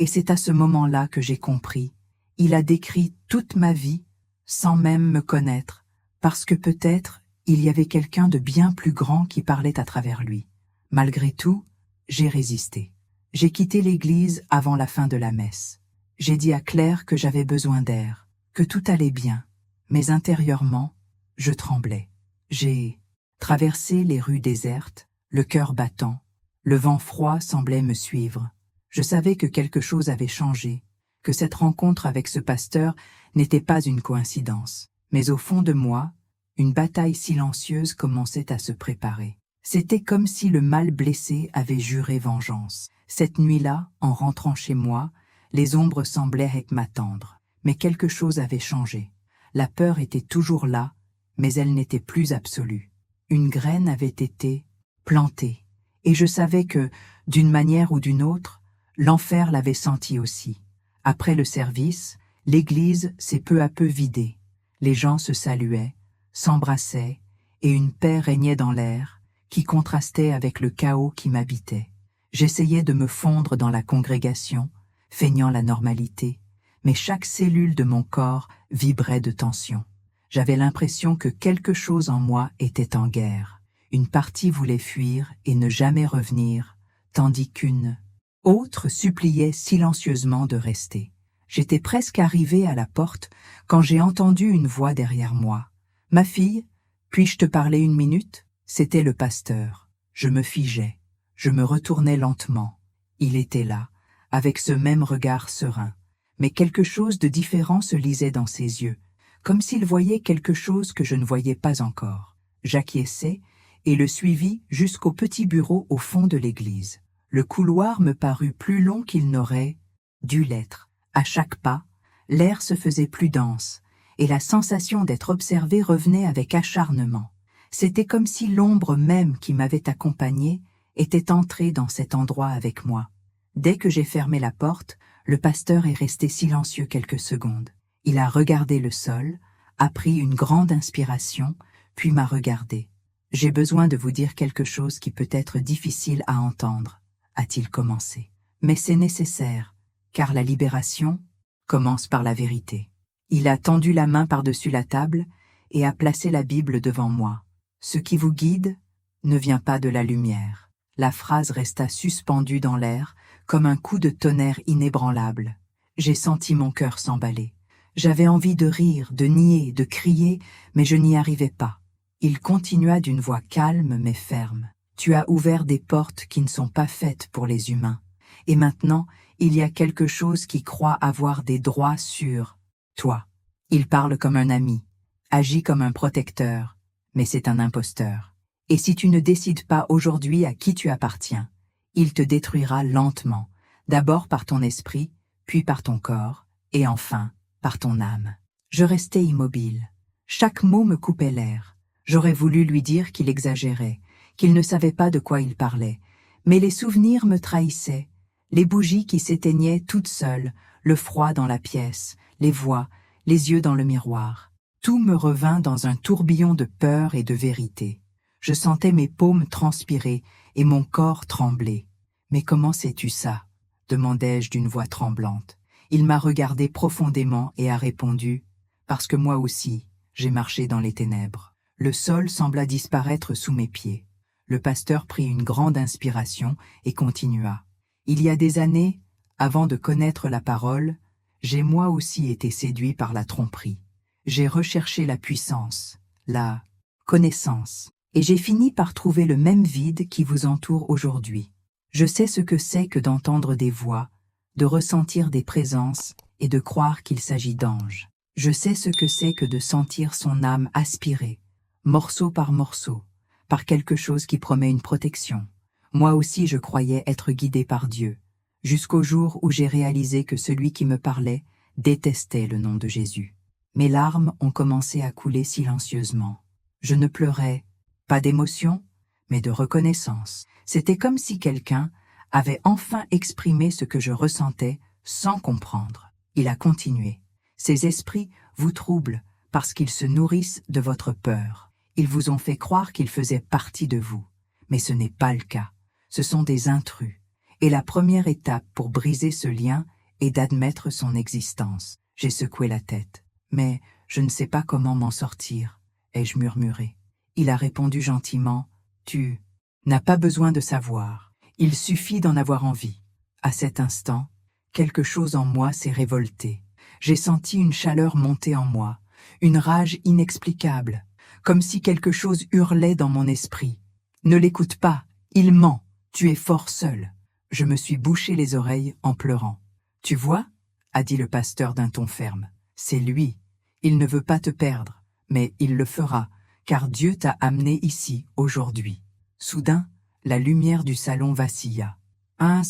Et c'est à ce moment-là que j'ai compris. Il a décrit toute ma vie, sans même me connaître, parce que peut-être il y avait quelqu'un de bien plus grand qui parlait à travers lui. Malgré tout, j'ai résisté. J'ai quitté l'église avant la fin de la messe. J'ai dit à Claire que j'avais besoin d'air, que tout allait bien, mais intérieurement, je tremblais. J'ai traversé les rues désertes, le cœur battant. Le vent froid semblait me suivre. Je savais que quelque chose avait changé, que cette rencontre avec ce pasteur n'était pas une coïncidence. Mais au fond de moi, une bataille silencieuse commençait à se préparer. C'était comme si le mal blessé avait juré vengeance. Cette nuit-là, en rentrant chez moi, les ombres semblaient m'attendre. Mais quelque chose avait changé. La peur était toujours là, mais elle n'était plus absolue. Une graine avait été plantée, et je savais que, d'une manière ou d'une autre, l'enfer l'avait senti aussi. Après le service, l'église s'est peu à peu vidée. Les gens se saluaient, s'embrassaient, et une paix régnait dans l'air, qui contrastait avec le chaos qui m'habitait. J'essayais de me fondre dans la congrégation, feignant la normalité, mais chaque cellule de mon corps vibrait de tension. J'avais l'impression que quelque chose en moi était en guerre. Une partie voulait fuir et ne jamais revenir, tandis qu'une autre suppliait silencieusement de rester. J'étais presque arrivé à la porte quand j'ai entendu une voix derrière moi. « Ma fille, puis-je te parler une minute ?» C'était le pasteur. Je me figeais. Je me retournais lentement. Il était là, avec ce même regard serein. Mais quelque chose de différent se lisait dans ses yeux, comme s'il voyait quelque chose que je ne voyais pas encore. J'acquiesçai et le suivis jusqu'au petit bureau au fond de l'église. Le couloir me parut plus long qu'il n'aurait dû l'être. À chaque pas, l'air se faisait plus dense, et la sensation d'être observé revenait avec acharnement. C'était comme si l'ombre même qui m'avait accompagné était entrée dans cet endroit avec moi. Dès que j'ai fermé la porte, le pasteur est resté silencieux quelques secondes. Il a regardé le sol, a pris une grande inspiration, puis m'a regardé. « J'ai besoin de vous dire quelque chose qui peut être difficile à entendre, » a-t-il commencé. « Mais c'est nécessaire, car la libération commence par la vérité. » Il a tendu la main par-dessus la table et a placé la Bible devant moi. « Ce qui vous guide ne vient pas de la lumière. » La phrase resta suspendue dans l'air, comme un coup de tonnerre inébranlable. J'ai senti mon cœur s'emballer. J'avais envie de rire, de nier, de crier, mais je n'y arrivais pas. Il continua d'une voix calme mais ferme. « Tu as ouvert des portes qui ne sont pas faites pour les humains. Et maintenant, il y a quelque chose qui croit avoir des droits sur toi. Il parle comme un ami, agit comme un protecteur, mais c'est un imposteur. Et si tu ne décides pas aujourd'hui à qui tu appartiens, il te détruira lentement, d'abord par ton esprit, puis par ton corps, et enfin par ton âme. » Je restais immobile. Chaque mot me coupait l'air. J'aurais voulu lui dire qu'il exagérait, qu'il ne savait pas de quoi il parlait, mais les souvenirs me trahissaient, les bougies qui s'éteignaient toutes seules, le froid dans la pièce, les voix, les yeux dans le miroir. Tout me revint dans un tourbillon de peur et de vérité. Je sentais mes paumes transpirer et mon corps trembler. « Mais comment sais-tu ça ?» demandai-je d'une voix tremblante. Il m'a regardé profondément et a répondu « Parce que moi aussi, j'ai marché dans les ténèbres. » Le sol sembla disparaître sous mes pieds. Le pasteur prit une grande inspiration et continua. « Il y a des années, Avant de connaître la parole, j'ai moi aussi été séduit par la tromperie. J'ai recherché la puissance, la connaissance, et j'ai fini par trouver le même vide qui vous entoure aujourd'hui. Je sais ce que c'est que d'entendre des voix, de ressentir des présences et de croire qu'il s'agit d'anges. Je sais ce que c'est que de sentir son âme aspirée, morceau par quelque chose qui promet une protection. Moi aussi je croyais être guidé par Dieu, jusqu'au jour où j'ai réalisé que celui qui me parlait détestait le nom de Jésus. Mes larmes ont commencé à couler silencieusement. Je ne pleurais, pas d'émotion, mais de reconnaissance. C'était comme si quelqu'un avait enfin exprimé ce que je ressentais sans comprendre. Il a continué. Ces esprits vous troublent parce qu'ils se nourrissent de votre peur. Ils vous ont fait croire qu'ils faisaient partie de vous. Mais ce n'est pas le cas. Ce sont des intrus. Et la première étape pour briser ce lien est d'admettre son existence. J'ai secoué la tête. Mais je ne sais pas comment m'en sortir, ai-je murmuré. Il a répondu gentiment, « Tu n'as pas besoin de savoir. Il suffit d'en avoir envie. » À cet instant, quelque chose en moi s'est révolté. J'ai senti une chaleur monter en moi, une rage inexplicable, comme si quelque chose hurlait dans mon esprit. « Ne l'écoute pas, il ment, tu es fort seul. » Je me suis bouché les oreilles en pleurant. « Tu vois ?» a dit le pasteur d'un ton ferme. « C'est lui. Il ne veut pas te perdre, mais il le fera, car Dieu t'a amené ici aujourd'hui. » Soudain, la lumière du salon vacilla. Un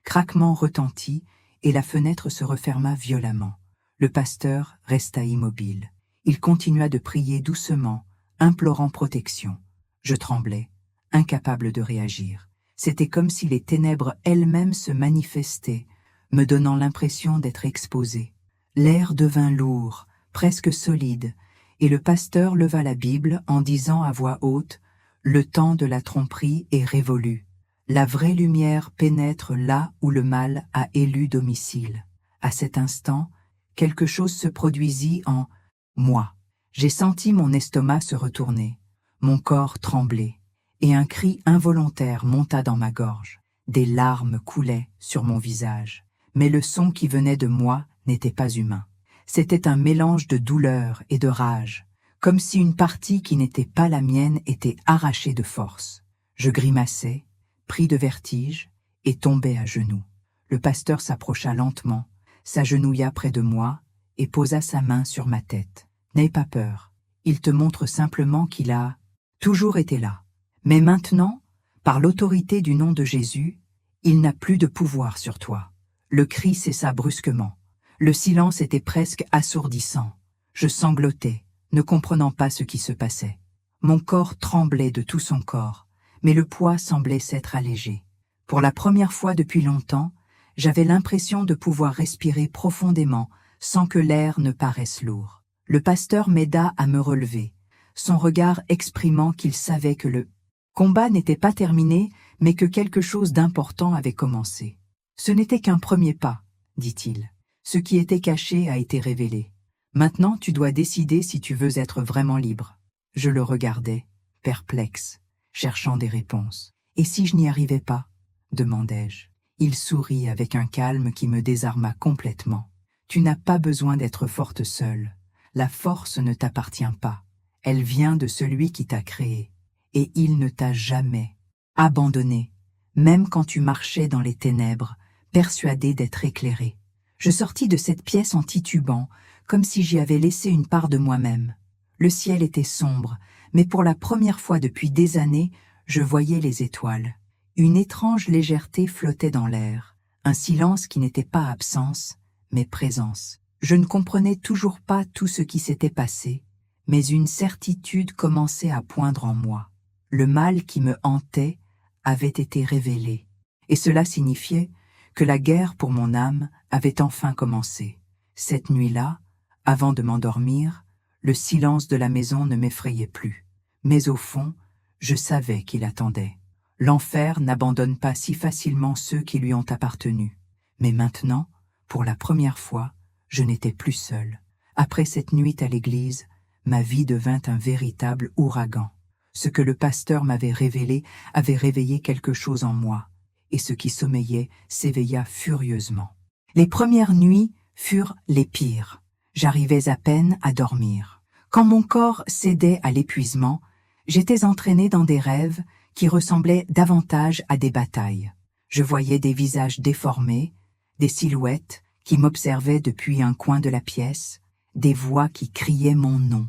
craquement retentit et la fenêtre se referma violemment. Le pasteur resta immobile. Il continua de prier doucement, implorant protection. Je tremblais, incapable de réagir. C'était comme si les ténèbres elles-mêmes se manifestaient, me donnant l'impression d'être exposé. L'air devint lourd, presque solide, et le pasteur leva la Bible en disant à voix haute « Le temps de la tromperie est révolu. La vraie lumière pénètre là où le mal a élu domicile. » À cet instant, quelque chose se produisit en moi. J'ai senti mon estomac se retourner, mon corps trembler, et un cri involontaire monta dans ma gorge. Des larmes coulaient sur mon visage, mais le son qui venait de moi n'était pas humain. C'était un mélange de douleur et de rage, comme si une partie qui n'était pas la mienne était arrachée de force. Je grimaçais, pris de vertige, et tombais à genoux. Le pasteur s'approcha lentement, s'agenouilla près de moi et posa sa main sur ma tête. « N'aie pas peur, il te montre simplement qu'il a toujours été là. Mais maintenant, par l'autorité du nom de Jésus, il n'a plus de pouvoir sur toi. » Le cri cessa brusquement. Le silence était presque assourdissant. Je sanglotais, ne comprenant pas ce qui se passait. Mon corps tremblait de tout son corps, mais le poids semblait s'être allégé. Pour la première fois depuis longtemps, j'avais l'impression de pouvoir respirer profondément sans que l'air ne paraisse lourd. Le pasteur m'aida à me relever, son regard exprimant qu'il savait que le combat n'était pas terminé, mais que quelque chose d'important avait commencé. « Ce n'était qu'un premier pas, » dit-il. « Ce qui était caché a été révélé. Maintenant, tu dois décider si tu veux être vraiment libre. » Je le regardais, perplexe, cherchant des réponses. « Et si je n'y arrivais pas ?» demandai-je. Il sourit avec un calme qui me désarma complètement. « Tu n'as pas besoin d'être forte seule. La force ne t'appartient pas. Elle vient de celui qui t'a créé. Et il ne t'a jamais abandonné, même quand tu marchais dans les ténèbres, persuadé d'être éclairé. » Je sortis de cette pièce en titubant, comme si j'y avais laissé une part de moi-même. Le ciel était sombre, mais pour la première fois depuis des années, je voyais les étoiles. Une étrange légèreté flottait dans l'air, un silence qui n'était pas absence, mais présence. Je ne comprenais toujours pas tout ce qui s'était passé, mais une certitude commençait à poindre en moi. Le mal qui me hantait avait été révélé, et cela signifiait que la guerre pour mon âme avait enfin commencé. Cette nuit-là, avant de m'endormir, le silence de la maison ne m'effrayait plus. Mais au fond, je savais qu'il attendait. L'enfer n'abandonne pas si facilement ceux qui lui ont appartenu. Mais maintenant, pour la première fois, je n'étais plus seul. Après cette nuit à l'église, ma vie devint un véritable ouragan. Ce que le pasteur m'avait révélé avait réveillé quelque chose en moi. et ce qui sommeillait s'éveilla furieusement. Les premières nuits furent les pires. J'arrivais à peine à dormir. Quand mon corps cédait à l'épuisement, j'étais entraîné dans des rêves qui ressemblaient davantage à des batailles. Je voyais des visages déformés, des silhouettes qui m'observaient depuis un coin de la pièce, des voix qui criaient mon nom.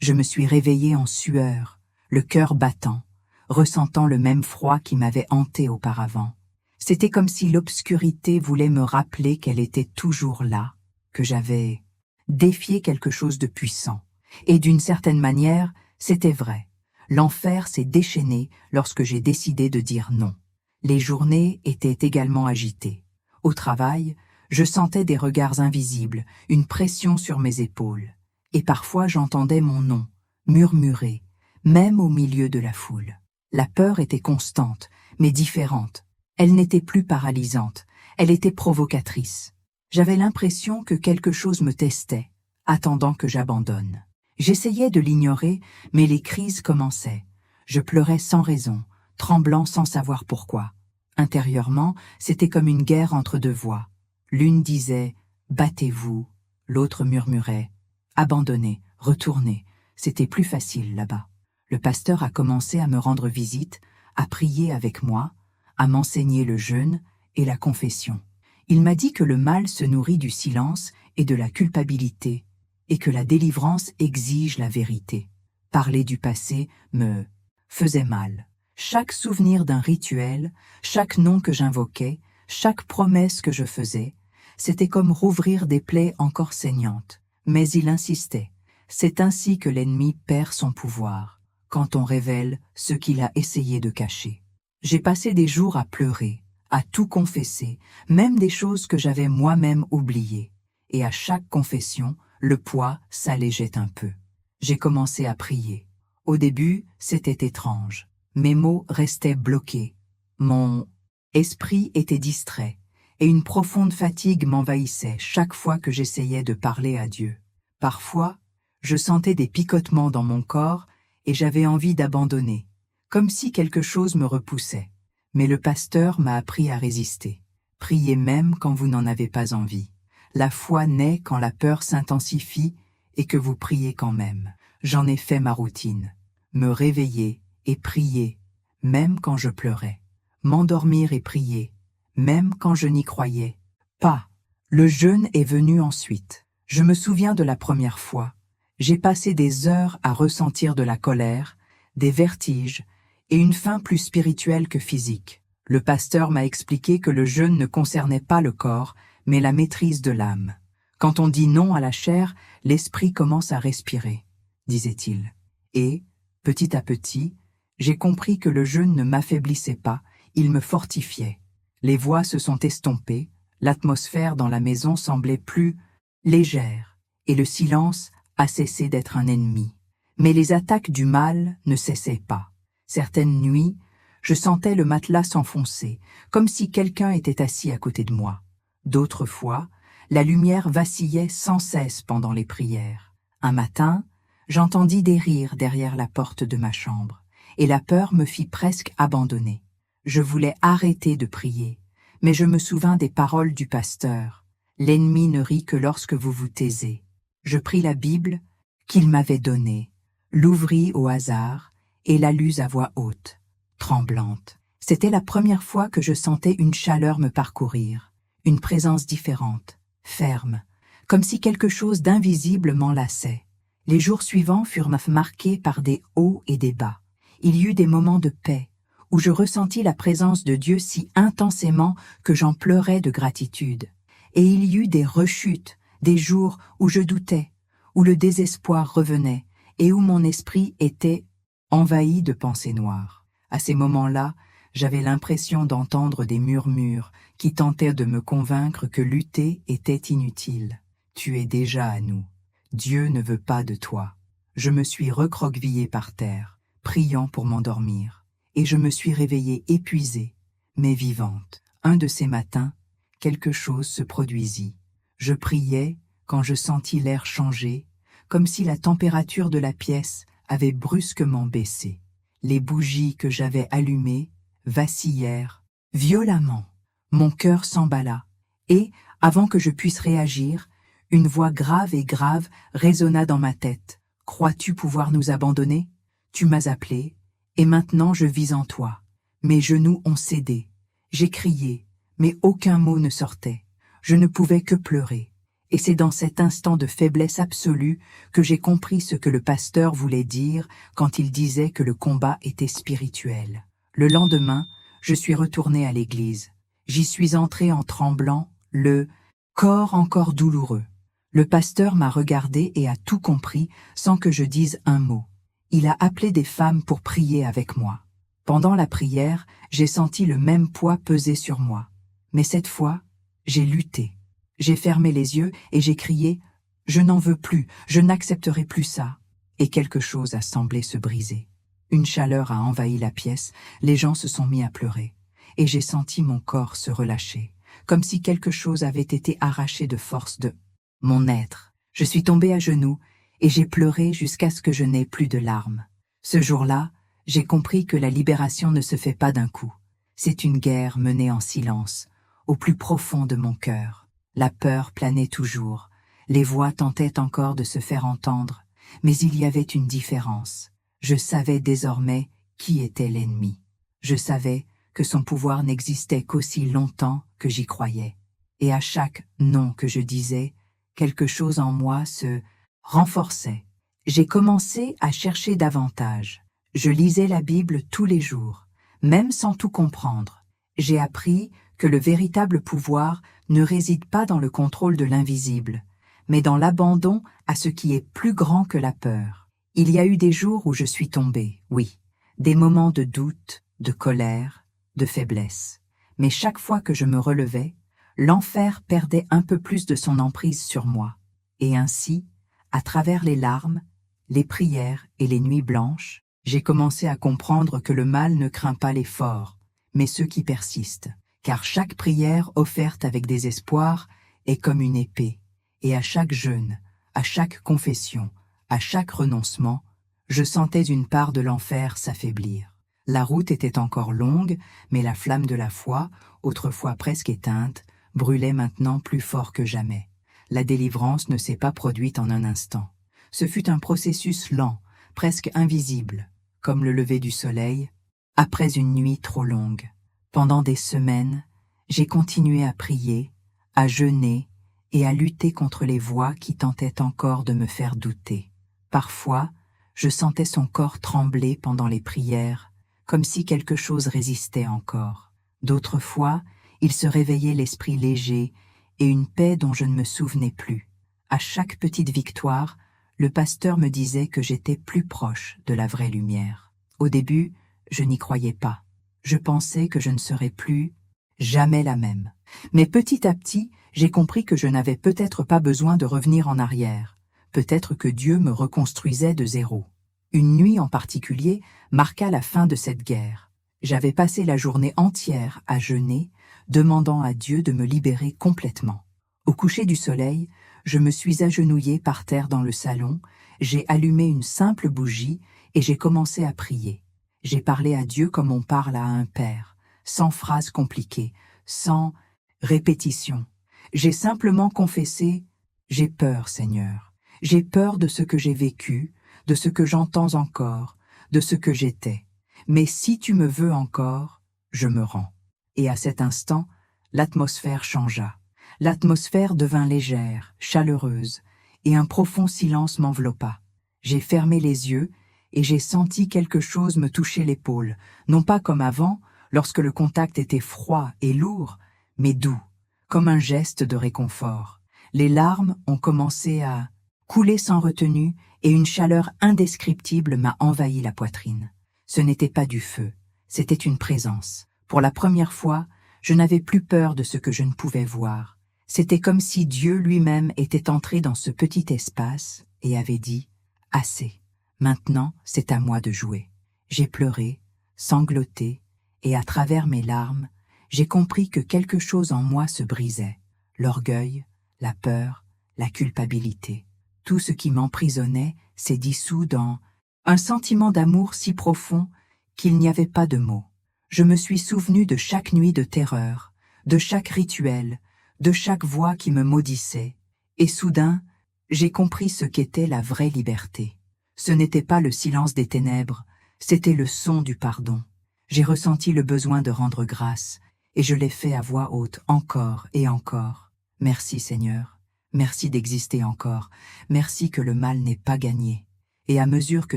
Je me suis réveillé en sueur, le cœur battant, ressentant le même froid qui m'avait hanté auparavant. C'était comme si l'obscurité voulait me rappeler qu'elle était toujours là, que j'avais défié quelque chose de puissant. Et d'une certaine manière, c'était vrai. L'enfer s'est déchaîné lorsque j'ai décidé de dire non. Les journées étaient également agitées. Au travail, je sentais des regards invisibles, une pression sur mes épaules. Et parfois j'entendais mon nom, murmurer, même au milieu de la foule. La peur était constante, mais différente. Elle n'était plus paralysante, elle était provocatrice. J'avais l'impression que quelque chose me testait, attendant que j'abandonne. J'essayais de l'ignorer, mais les crises commençaient. Je pleurais sans raison, tremblant sans savoir pourquoi. Intérieurement, c'était comme une guerre entre deux voix. L'une disait « battez-vous », l'autre murmurait « abandonnez, retournez ». C'était plus facile là-bas. Le pasteur a commencé à me rendre visite, à prier avec moi, à m'enseigner le jeûne et la confession. Il m'a dit que le mal se nourrit du silence et de la culpabilité, et que la délivrance exige la vérité. Parler du passé me faisait mal. Chaque souvenir d'un rituel, chaque nom que j'invoquais, chaque promesse que je faisais, c'était comme rouvrir des plaies encore saignantes. Mais il insistait. C'est ainsi que l'ennemi perd son pouvoir, quand on révèle ce qu'il a essayé de cacher. J'ai passé des jours à pleurer, à tout confesser, même des choses que j'avais moi-même oubliées. Et à chaque confession, le poids s'allégeait un peu. J'ai commencé à prier. Au début, c'était étrange. Mes mots restaient bloqués. Mon esprit était distrait, et une profonde fatigue m'envahissait chaque fois que j'essayais de parler à Dieu. Parfois, je sentais des picotements dans mon corps et j'avais envie d'abandonner, comme si quelque chose me repoussait. Mais le pasteur m'a appris à résister. Priez même quand vous n'en avez pas envie. La foi naît quand la peur s'intensifie et que vous priez quand même. J'en ai fait ma routine. Me réveiller et prier, même quand je pleurais. M'endormir et prier, même quand je n'y croyais pas. Le jeûne est venu ensuite. Je me souviens de la première fois. J'ai passé des heures à ressentir de la colère, des vertiges et une faim plus spirituelle que physique. Le pasteur m'a expliqué que le jeûne ne concernait pas le corps, mais la maîtrise de l'âme. Quand on dit non à la chair, l'esprit commence à respirer, disait-il. Et, petit à petit, j'ai compris que le jeûne ne m'affaiblissait pas, il me fortifiait. Les voix se sont estompées, l'atmosphère dans la maison semblait plus légère, et le silence a cessé d'être un ennemi. Mais les attaques du mal ne cessaient pas. Certaines nuits, je sentais le matelas s'enfoncer, comme si quelqu'un était assis à côté de moi. D'autres fois, la lumière vacillait sans cesse pendant les prières. Un matin, j'entendis des rires derrière la porte de ma chambre, et la peur me fit presque abandonner. Je voulais arrêter de prier, mais je me souvins des paroles du pasteur. L'ennemi ne rit que lorsque vous vous taisez. Je pris la Bible qu'il m'avait donnée, l'ouvris au hasard et la lus à voix haute, tremblante. C'était la première fois que je sentais une chaleur me parcourir, une présence différente, ferme, comme si quelque chose d'invisible m'enlaçait. Les jours suivants furent marqués par des hauts et des bas. Il y eut des moments de paix, où je ressentis la présence de Dieu si intensément que j'en pleurais de gratitude. Et il y eut des rechutes, des jours où je doutais, où le désespoir revenait, et où mon esprit était envahi de pensées noires. À ces moments-là, j'avais l'impression d'entendre des murmures qui tentaient de me convaincre que lutter était inutile. Tu es déjà à nous. Dieu ne veut pas de toi. Je me suis recroquevillée par terre, priant pour m'endormir, et je me suis réveillée épuisée, mais vivante. Un de ces matins, quelque chose se produisit. Je priais quand je sentis l'air changer, comme si la température de la pièce avait brusquement baissé. Les bougies que j'avais allumées vacillèrent Violemment, mon cœur s'emballa, et, avant que je puisse réagir, une voix grave et grave résonna dans ma tête. « Crois-tu pouvoir nous abandonner? Tu m'as appelé, et maintenant je vis en toi. » Mes genoux ont cédé. J'ai crié, mais aucun mot ne sortait. Je ne pouvais que pleurer. Et c'est dans cet instant de faiblesse absolue que j'ai compris ce que le pasteur voulait dire quand il disait que le combat était spirituel. Le lendemain, je suis retourné à l'église. J'y suis entré en tremblant, le corps encore douloureux. Le pasteur m'a regardé et a tout compris sans que je dise un mot. Il a appelé des femmes pour prier avec moi. Pendant la prière, j'ai senti le même poids peser sur moi. Mais cette fois, j'ai lutté. J'ai fermé les yeux et j'ai crié « Je n'en veux plus, je n'accepterai plus ça !» Et quelque chose a semblé se briser. Une chaleur a envahi la pièce, les gens se sont mis à pleurer. Et j'ai senti mon corps se relâcher, comme si quelque chose avait été arraché de force de mon être. Je suis tombé à genoux et j'ai pleuré jusqu'à ce que je n'ai plus de larmes. Ce jour-là, j'ai compris que la libération ne se fait pas d'un coup. C'est une guerre menée en silence, au plus profond de mon cœur. La peur planait toujours, les voix tentaient encore de se faire entendre, mais il y avait une différence. Je savais désormais qui était l'ennemi. Je savais que son pouvoir n'existait qu'aussi longtemps que j'y croyais. Et à chaque non que je disais, quelque chose en moi se renforçait. J'ai commencé à chercher davantage. Je lisais la Bible tous les jours, même sans tout comprendre. J'ai appris que le véritable pouvoir ne réside pas dans le contrôle de l'invisible, mais dans l'abandon à ce qui est plus grand que la peur. Il y a eu des jours où je suis tombée, oui, des moments de doute, de colère, de faiblesse. Mais chaque fois que je me relevais, l'enfer perdait un peu plus de son emprise sur moi. Et ainsi, à travers les larmes, les prières et les nuits blanches, j'ai commencé à comprendre que le mal ne craint pas les forts, mais ceux qui persistent. Car chaque prière offerte avec désespoir est comme une épée, et à chaque jeûne, à chaque confession, à chaque renoncement, je sentais une part de l'enfer s'affaiblir. La route était encore longue, mais la flamme de la foi, autrefois presque éteinte, brûlait maintenant plus fort que jamais. La délivrance ne s'est pas produite en un instant. Ce fut un processus lent, presque invisible, comme le lever du soleil, après une nuit trop longue. Pendant des semaines, j'ai continué à prier, à jeûner et à lutter contre les voix qui tentaient encore de me faire douter. Parfois, je sentais son corps trembler pendant les prières, comme si quelque chose résistait encore. D'autres fois, il se réveillait l'esprit léger et une paix dont je ne me souvenais plus. À chaque petite victoire, le pasteur me disait que j'étais plus proche de la vraie lumière. Au début, je n'y croyais pas. Je pensais que je ne serais plus jamais la même. Mais petit à petit, j'ai compris que je n'avais peut-être pas besoin de revenir en arrière. Peut-être que Dieu me reconstruisait de zéro. Une nuit en particulier marqua la fin de cette guerre. J'avais passé la journée entière à jeûner, demandant à Dieu de me libérer complètement. Au coucher du soleil, je me suis agenouillée par terre dans le salon, j'ai allumé une simple bougie et j'ai commencé à prier. J'ai parlé à Dieu comme on parle à un père, sans phrases compliquées, sans répétition. J'ai simplement confessé « J'ai peur, Seigneur. J'ai peur de ce que j'ai vécu, de ce que j'entends encore, de ce que j'étais. Mais si tu me veux encore, je me rends. » Et à cet instant, l'atmosphère changea. L'atmosphère devint légère, chaleureuse, et un profond silence m'enveloppa. J'ai fermé les yeux et j'ai senti quelque chose me toucher l'épaule, non pas comme avant, lorsque le contact était froid et lourd, mais doux, comme un geste de réconfort. Les larmes ont commencé à couler sans retenue et une chaleur indescriptible m'a envahi la poitrine. Ce n'était pas du feu, c'était une présence. Pour la première fois, je n'avais plus peur de ce que je ne pouvais voir. C'était comme si Dieu lui-même était entré dans ce petit espace et avait dit « Assez, maintenant c'est à moi de jouer ». J'ai pleuré, sangloté, et à travers mes larmes, j'ai compris que quelque chose en moi se brisait. L'orgueil, la peur, la culpabilité. Tout ce qui m'emprisonnait s'est dissous dans un sentiment d'amour si profond qu'il n'y avait pas de mots. Je me suis souvenu de chaque nuit de terreur, de chaque rituel, de chaque voix qui me maudissait, et soudain, j'ai compris ce qu'était la vraie liberté. Ce n'était pas le silence des ténèbres, c'était le son du pardon. J'ai ressenti le besoin de rendre grâce, et je l'ai fait à voix haute encore et encore. Merci Seigneur, merci d'exister encore, merci que le mal n'est pas gagné. Et à mesure que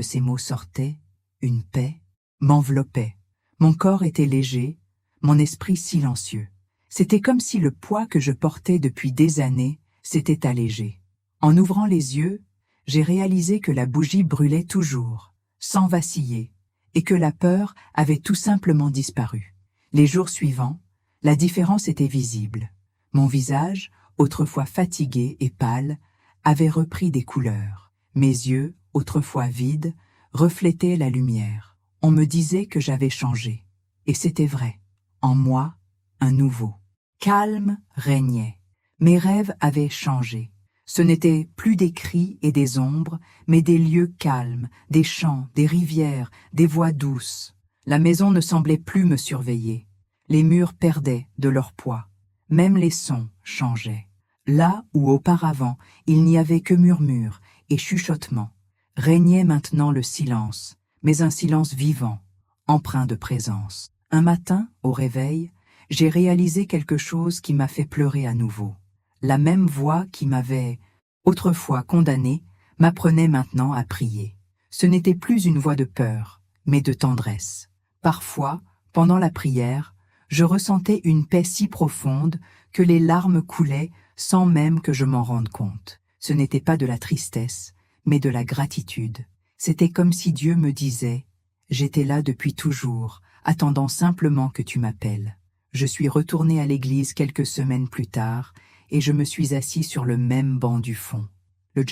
ces mots sortaient, une paix m'enveloppait. Mon corps était léger, mon esprit silencieux. C'était comme si le poids que je portais depuis des années s'était allégé. En ouvrant les yeux, j'ai réalisé que la bougie brûlait toujours, sans vaciller, et que la peur avait tout simplement disparu. Les jours suivants, la différence était visible. Mon visage, autrefois fatigué et pâle, avait repris des couleurs. Mes yeux, autrefois vides, reflétaient la lumière. On me disait que j'avais changé. Et c'était vrai. En moi, un nouveau. Calme régnait. Mes rêves avaient changé. Ce n'étaient plus des cris et des ombres, mais des lieux calmes, des champs, des rivières, des voix douces. La maison ne semblait plus me surveiller. Les murs perdaient de leur poids. Même les sons changeaient. Là où auparavant il n'y avait que murmures et chuchotements, régnait maintenant le silence, mais un silence vivant, empreint de présence. Un matin, au réveil, j'ai réalisé quelque chose qui m'a fait pleurer à nouveau. La même voix qui m'avait, autrefois condamné, m'apprenait maintenant à prier. Ce n'était plus une voix de peur, mais de tendresse. Parfois, pendant la prière, je ressentais une paix si profonde que les larmes coulaient sans même que je m'en rende compte. Ce n'était pas de la tristesse, mais de la gratitude. C'était comme si Dieu me disait « J'étais là depuis toujours, attendant simplement que tu m'appelles. » Je suis retourné à l'église quelques semaines plus tard et je me suis assis sur le même banc du fond. Le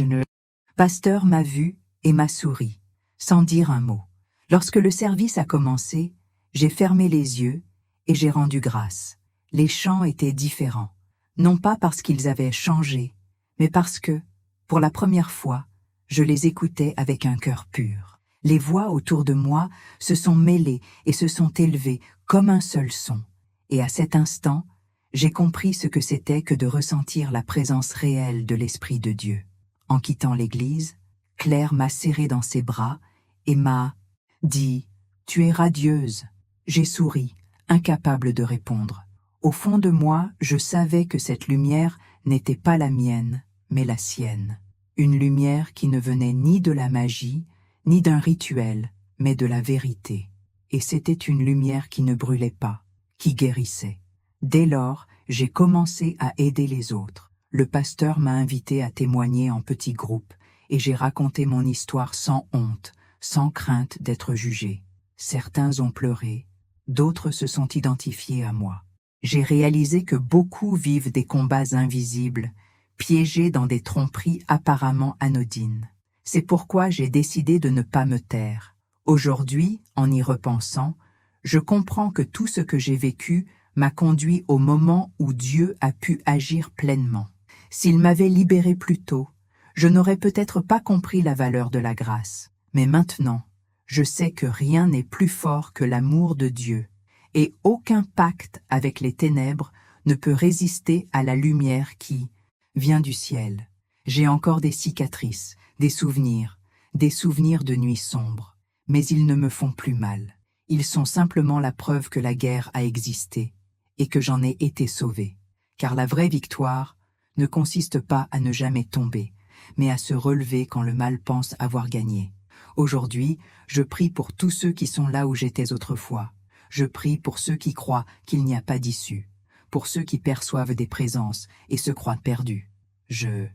pasteur m'a vu et m'a souri, sans dire un mot. Lorsque le service a commencé, j'ai fermé les yeux et j'ai rendu grâce. Les chants étaient différents, non pas parce qu'ils avaient changé, mais parce que, pour la première fois, je les écoutais avec un cœur pur. Les voix autour de moi se sont mêlées et se sont élevées comme un seul son. Et à cet instant, j'ai compris ce que c'était que de ressentir la présence réelle de l'Esprit de Dieu. En quittant l'église, Claire m'a serré dans ses bras et m'a dit « Tu es radieuse ». J'ai souri, incapable de répondre. Au fond de moi, je savais que cette lumière n'était pas la mienne, mais la sienne. Une lumière qui ne venait ni de la magie, ni d'un rituel, mais de la vérité. Et c'était une lumière qui ne brûlait pas, qui guérissait. Dès lors, j'ai commencé à aider les autres. Le pasteur m'a invité à témoigner en petits groupes, et j'ai raconté mon histoire sans honte, sans crainte d'être jugé. Certains ont pleuré, d'autres se sont identifiés à moi. J'ai réalisé que beaucoup vivent des combats invisibles, piégés dans des tromperies apparemment anodines. C'est pourquoi j'ai décidé de ne pas me taire. Aujourd'hui, en y repensant, je comprends que tout ce que j'ai vécu m'a conduit au moment où Dieu a pu agir pleinement. S'il m'avait libéré plus tôt, je n'aurais peut-être pas compris la valeur de la grâce. Mais maintenant, je sais que rien n'est plus fort que l'amour de Dieu, et aucun pacte avec les ténèbres ne peut résister à la lumière qui vient du ciel. J'ai encore des cicatrices, des souvenirs de nuits sombres, mais ils ne me font plus mal. Ils sont simplement la preuve que la guerre a existé et que j'en ai été sauvé. Car la vraie victoire ne consiste pas à ne jamais tomber, mais à se relever quand le mal pense avoir gagné. Aujourd'hui, je prie pour tous ceux qui sont là où j'étais autrefois. Je prie pour ceux qui croient qu'il n'y a pas d'issue, pour ceux qui perçoivent des présences et se croient perdus. Je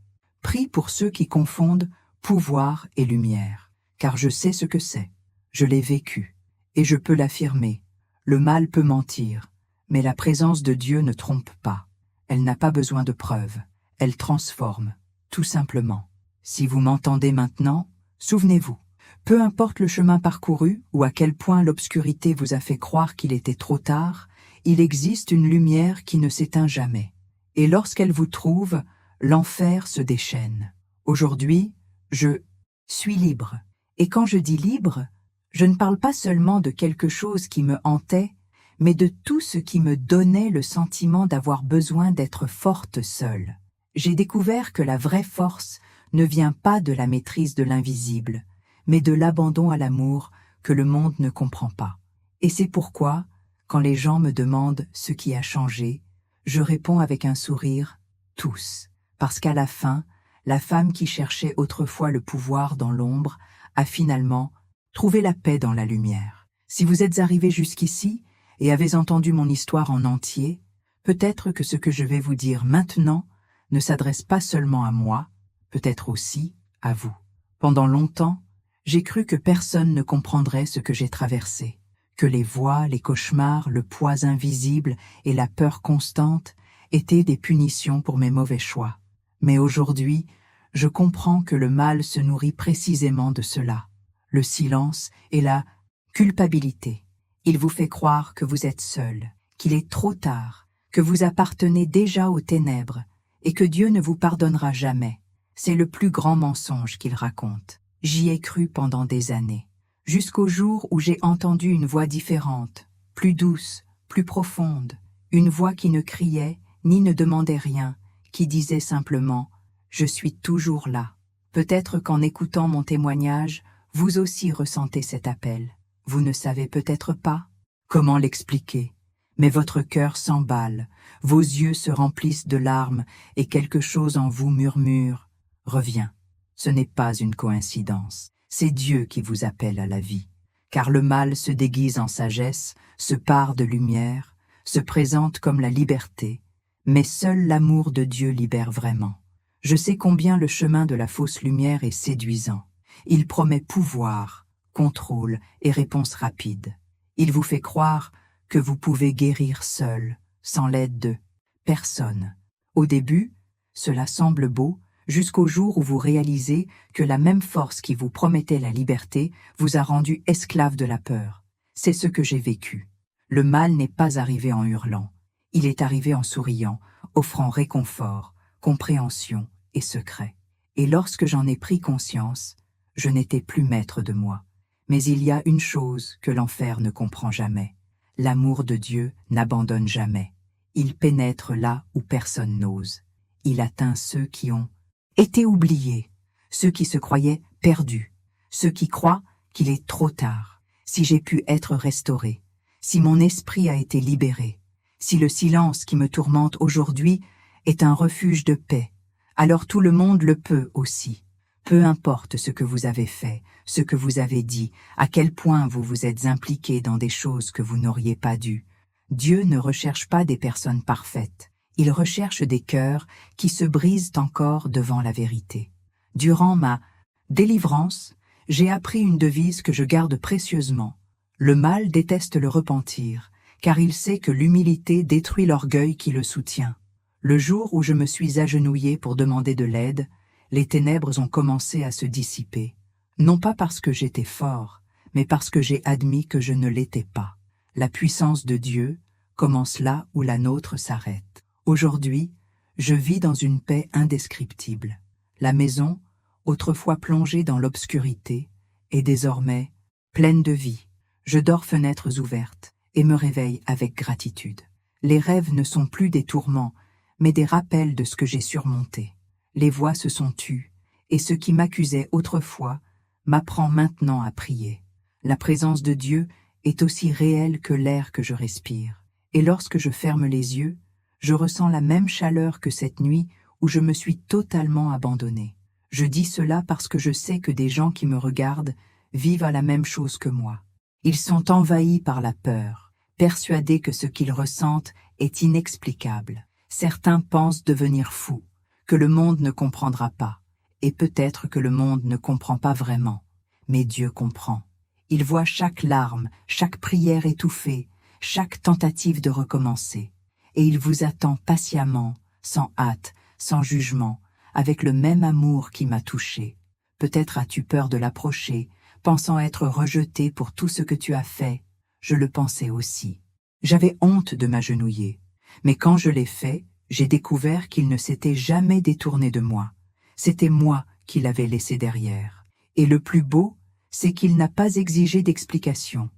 prie pour ceux qui confondent pouvoir et lumière, car je sais ce que c'est. Je l'ai vécu, et je peux l'affirmer. Le mal peut mentir, mais la présence de Dieu ne trompe pas. Elle n'a pas besoin de preuves, elle transforme, tout simplement. Si vous m'entendez maintenant, souvenez-vous. Peu importe le chemin parcouru ou à quel point l'obscurité vous a fait croire qu'il était trop tard, il existe une lumière qui ne s'éteint jamais. Et lorsqu'elle vous trouve, l'enfer se déchaîne. Aujourd'hui, je suis libre. Et quand je dis libre, je ne parle pas seulement de quelque chose qui me hantait, mais de tout ce qui me donnait le sentiment d'avoir besoin d'être forte seule. J'ai découvert que la vraie force ne vient pas de la maîtrise de l'invisible, mais de l'abandon à l'amour que le monde ne comprend pas. Et c'est pourquoi, quand les gens me demandent ce qui a changé, je réponds avec un sourire « tous », parce qu'à la fin, la femme qui cherchait autrefois le pouvoir dans l'ombre a finalement trouvé la paix dans la lumière. Si vous êtes arrivé jusqu'ici et avez entendu mon histoire en entier, peut-être que ce que je vais vous dire maintenant ne s'adresse pas seulement à moi, peut-être aussi à vous. Pendant longtemps, j'ai cru que personne ne comprendrait ce que j'ai traversé, que les voix, les cauchemars, le poids invisible et la peur constante étaient des punitions pour mes mauvais choix. Mais aujourd'hui, je comprends que le mal se nourrit précisément de cela, le silence et la culpabilité. Il vous fait croire que vous êtes seul, qu'il est trop tard, que vous appartenez déjà aux ténèbres et que Dieu ne vous pardonnera jamais. C'est le plus grand mensonge qu'il raconte. J'y ai cru pendant des années, jusqu'au jour où j'ai entendu une voix différente, plus douce, plus profonde, une voix qui ne criait ni ne demandait rien, qui disait simplement « Je suis toujours là ». Peut-être qu'en écoutant mon témoignage, vous aussi ressentez cet appel. Vous ne savez peut-être pas comment l'expliquer, mais votre cœur s'emballe, vos yeux se remplissent de larmes et quelque chose en vous murmure « Reviens ». Ce n'est pas une coïncidence, c'est Dieu qui vous appelle à la vie, car le mal se déguise en sagesse, se pare de lumière, se présente comme la liberté, mais seul l'amour de Dieu libère vraiment. Je sais combien le chemin de la fausse lumière est séduisant. Il promet pouvoir, contrôle et réponse rapide. Il vous fait croire que vous pouvez guérir seul, sans l'aide de personne. Au début, cela semble beau, jusqu'au jour où vous réalisez que la même force qui vous promettait la liberté vous a rendu esclave de la peur. C'est ce que j'ai vécu. Le mal n'est pas arrivé en hurlant. Il est arrivé en souriant, offrant réconfort, compréhension et secret. Et lorsque j'en ai pris conscience, je n'étais plus maître de moi. Mais il y a une chose que l'enfer ne comprend jamais. L'amour de Dieu n'abandonne jamais. Il pénètre là où personne n'ose. Il atteint ceux qui ont été oubliés, ceux qui se croyaient perdus, ceux qui croient qu'il est trop tard. Si j'ai pu être restauré, si mon esprit a été libéré, si le silence qui me tourmente aujourd'hui est un refuge de paix, alors tout le monde le peut aussi. Peu importe ce que vous avez fait, ce que vous avez dit, à quel point vous vous êtes impliqué dans des choses que vous n'auriez pas dû. Dieu ne recherche pas des personnes parfaites. Il recherche des cœurs qui se brisent encore devant la vérité. Durant ma délivrance, j'ai appris une devise que je garde précieusement. Le mal déteste le repentir, car il sait que l'humilité détruit l'orgueil qui le soutient. Le jour où je me suis agenouillé pour demander de l'aide, les ténèbres ont commencé à se dissiper. Non pas parce que j'étais fort, mais parce que j'ai admis que je ne l'étais pas. La puissance de Dieu commence là où la nôtre s'arrête. Aujourd'hui, je vis dans une paix indescriptible. La maison, autrefois plongée dans l'obscurité, est désormais pleine de vie. Je dors fenêtres ouvertes et me réveille avec gratitude. Les rêves ne sont plus des tourments, mais des rappels de ce que j'ai surmonté. Les voix se sont tues, et ce qui m'accusait autrefois m'apprend maintenant à prier. La présence de Dieu est aussi réelle que l'air que je respire. Et lorsque je ferme les yeux, je ressens la même chaleur que cette nuit où je me suis totalement abandonné. Je dis cela parce que je sais que des gens qui me regardent vivent à la même chose que moi. Ils sont envahis par la peur, persuadés que ce qu'ils ressentent est inexplicable. Certains pensent devenir fous, que le monde ne comprendra pas, et peut-être que le monde ne comprend pas vraiment. Mais Dieu comprend. Il voit chaque larme, chaque prière étouffée, chaque tentative de recommencer. Et il vous attend patiemment, sans hâte, sans jugement, avec le même amour qui m'a touché. Peut-être as-tu peur de l'approcher, pensant être rejeté pour tout ce que tu as fait. Je le pensais aussi. J'avais honte de m'agenouiller, mais quand je l'ai fait, j'ai découvert qu'il ne s'était jamais détourné de moi. C'était moi qui l'avais laissé derrière. Et le plus beau, c'est qu'il n'a pas exigé d'explication.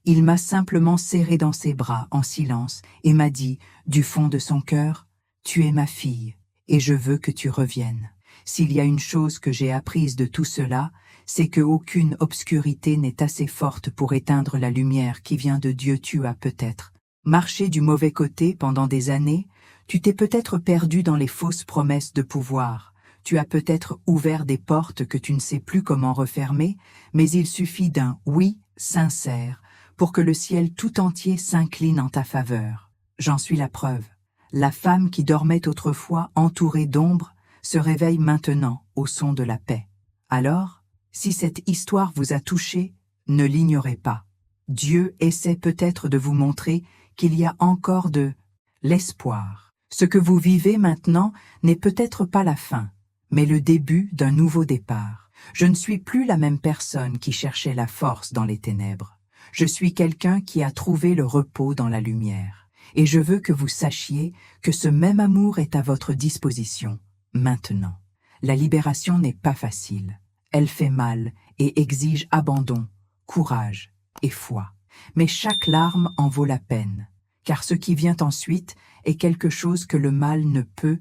Il m'a simplement serré dans ses bras en silence et m'a dit, du fond de son cœur, « Tu es ma fille, et je veux que tu reviennes. » S'il y a une chose que j'ai apprise de tout cela, c'est que aucune obscurité n'est assez forte pour éteindre la lumière qui vient de Dieu. Tu as peut-être marché du mauvais côté pendant des années, tu t'es peut-être perdu dans les fausses promesses de pouvoir, tu as peut-être ouvert des portes que tu ne sais plus comment refermer, mais il suffit d'un « oui » sincère pour que le ciel tout entier s'incline en ta faveur. J'en suis la preuve. La femme qui dormait autrefois entourée d'ombre se réveille maintenant au son de la paix. Alors, si cette histoire vous a touché, ne l'ignorez pas. Dieu essaie peut-être de vous montrer qu'il y a encore de l'espoir. Ce que vous vivez maintenant n'est peut-être pas la fin, mais le début d'un nouveau départ. Je ne suis plus la même personne qui cherchait la force dans les ténèbres. Je suis quelqu'un qui a trouvé le repos dans la lumière. Et je veux que vous sachiez que ce même amour est à votre disposition, maintenant. La libération n'est pas facile. Elle fait mal et exige abandon, courage et foi. Mais chaque larme en vaut la peine, car ce qui vient ensuite est quelque chose que le mal ne peut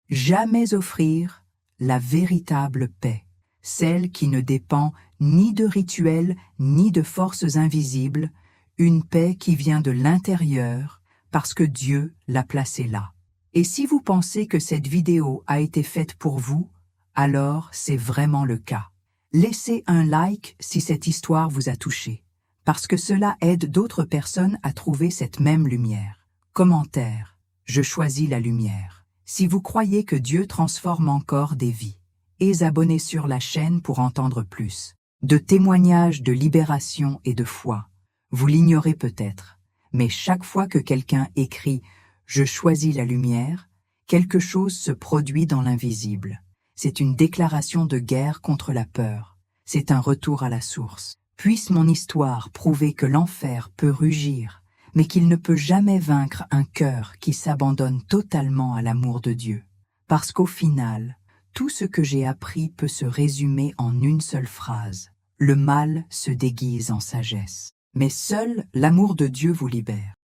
jamais offrir, la véritable paix, celle qui ne dépend ni de rituels ni de forces invisibles, une paix qui vient de l'intérieur, parce que Dieu l'a placée là. Et si vous pensez que cette vidéo a été faite pour vous, alors c'est vraiment le cas. Laissez un like si cette histoire vous a touché, parce que cela aide d'autres personnes à trouver cette même lumière. Commentaire: je choisis la lumière. Si vous croyez que Dieu transforme encore des vies, et abonnez sur la chaîne pour entendre plus de témoignages de libération et de foi. Vous l'ignorez peut-être, mais chaque fois que quelqu'un écrit « Je choisis la lumière », quelque chose se produit dans l'invisible. C'est une déclaration de guerre contre la peur. C'est un retour à la source. Puisse mon histoire prouver que l'enfer peut rugir, mais qu'il ne peut jamais vaincre un cœur qui s'abandonne totalement à l'amour de Dieu. Parce qu'au final, tout ce que j'ai appris peut se résumer en une seule phrase. Le mal se déguise en sagesse. Mais seul l'amour de Dieu vous libère.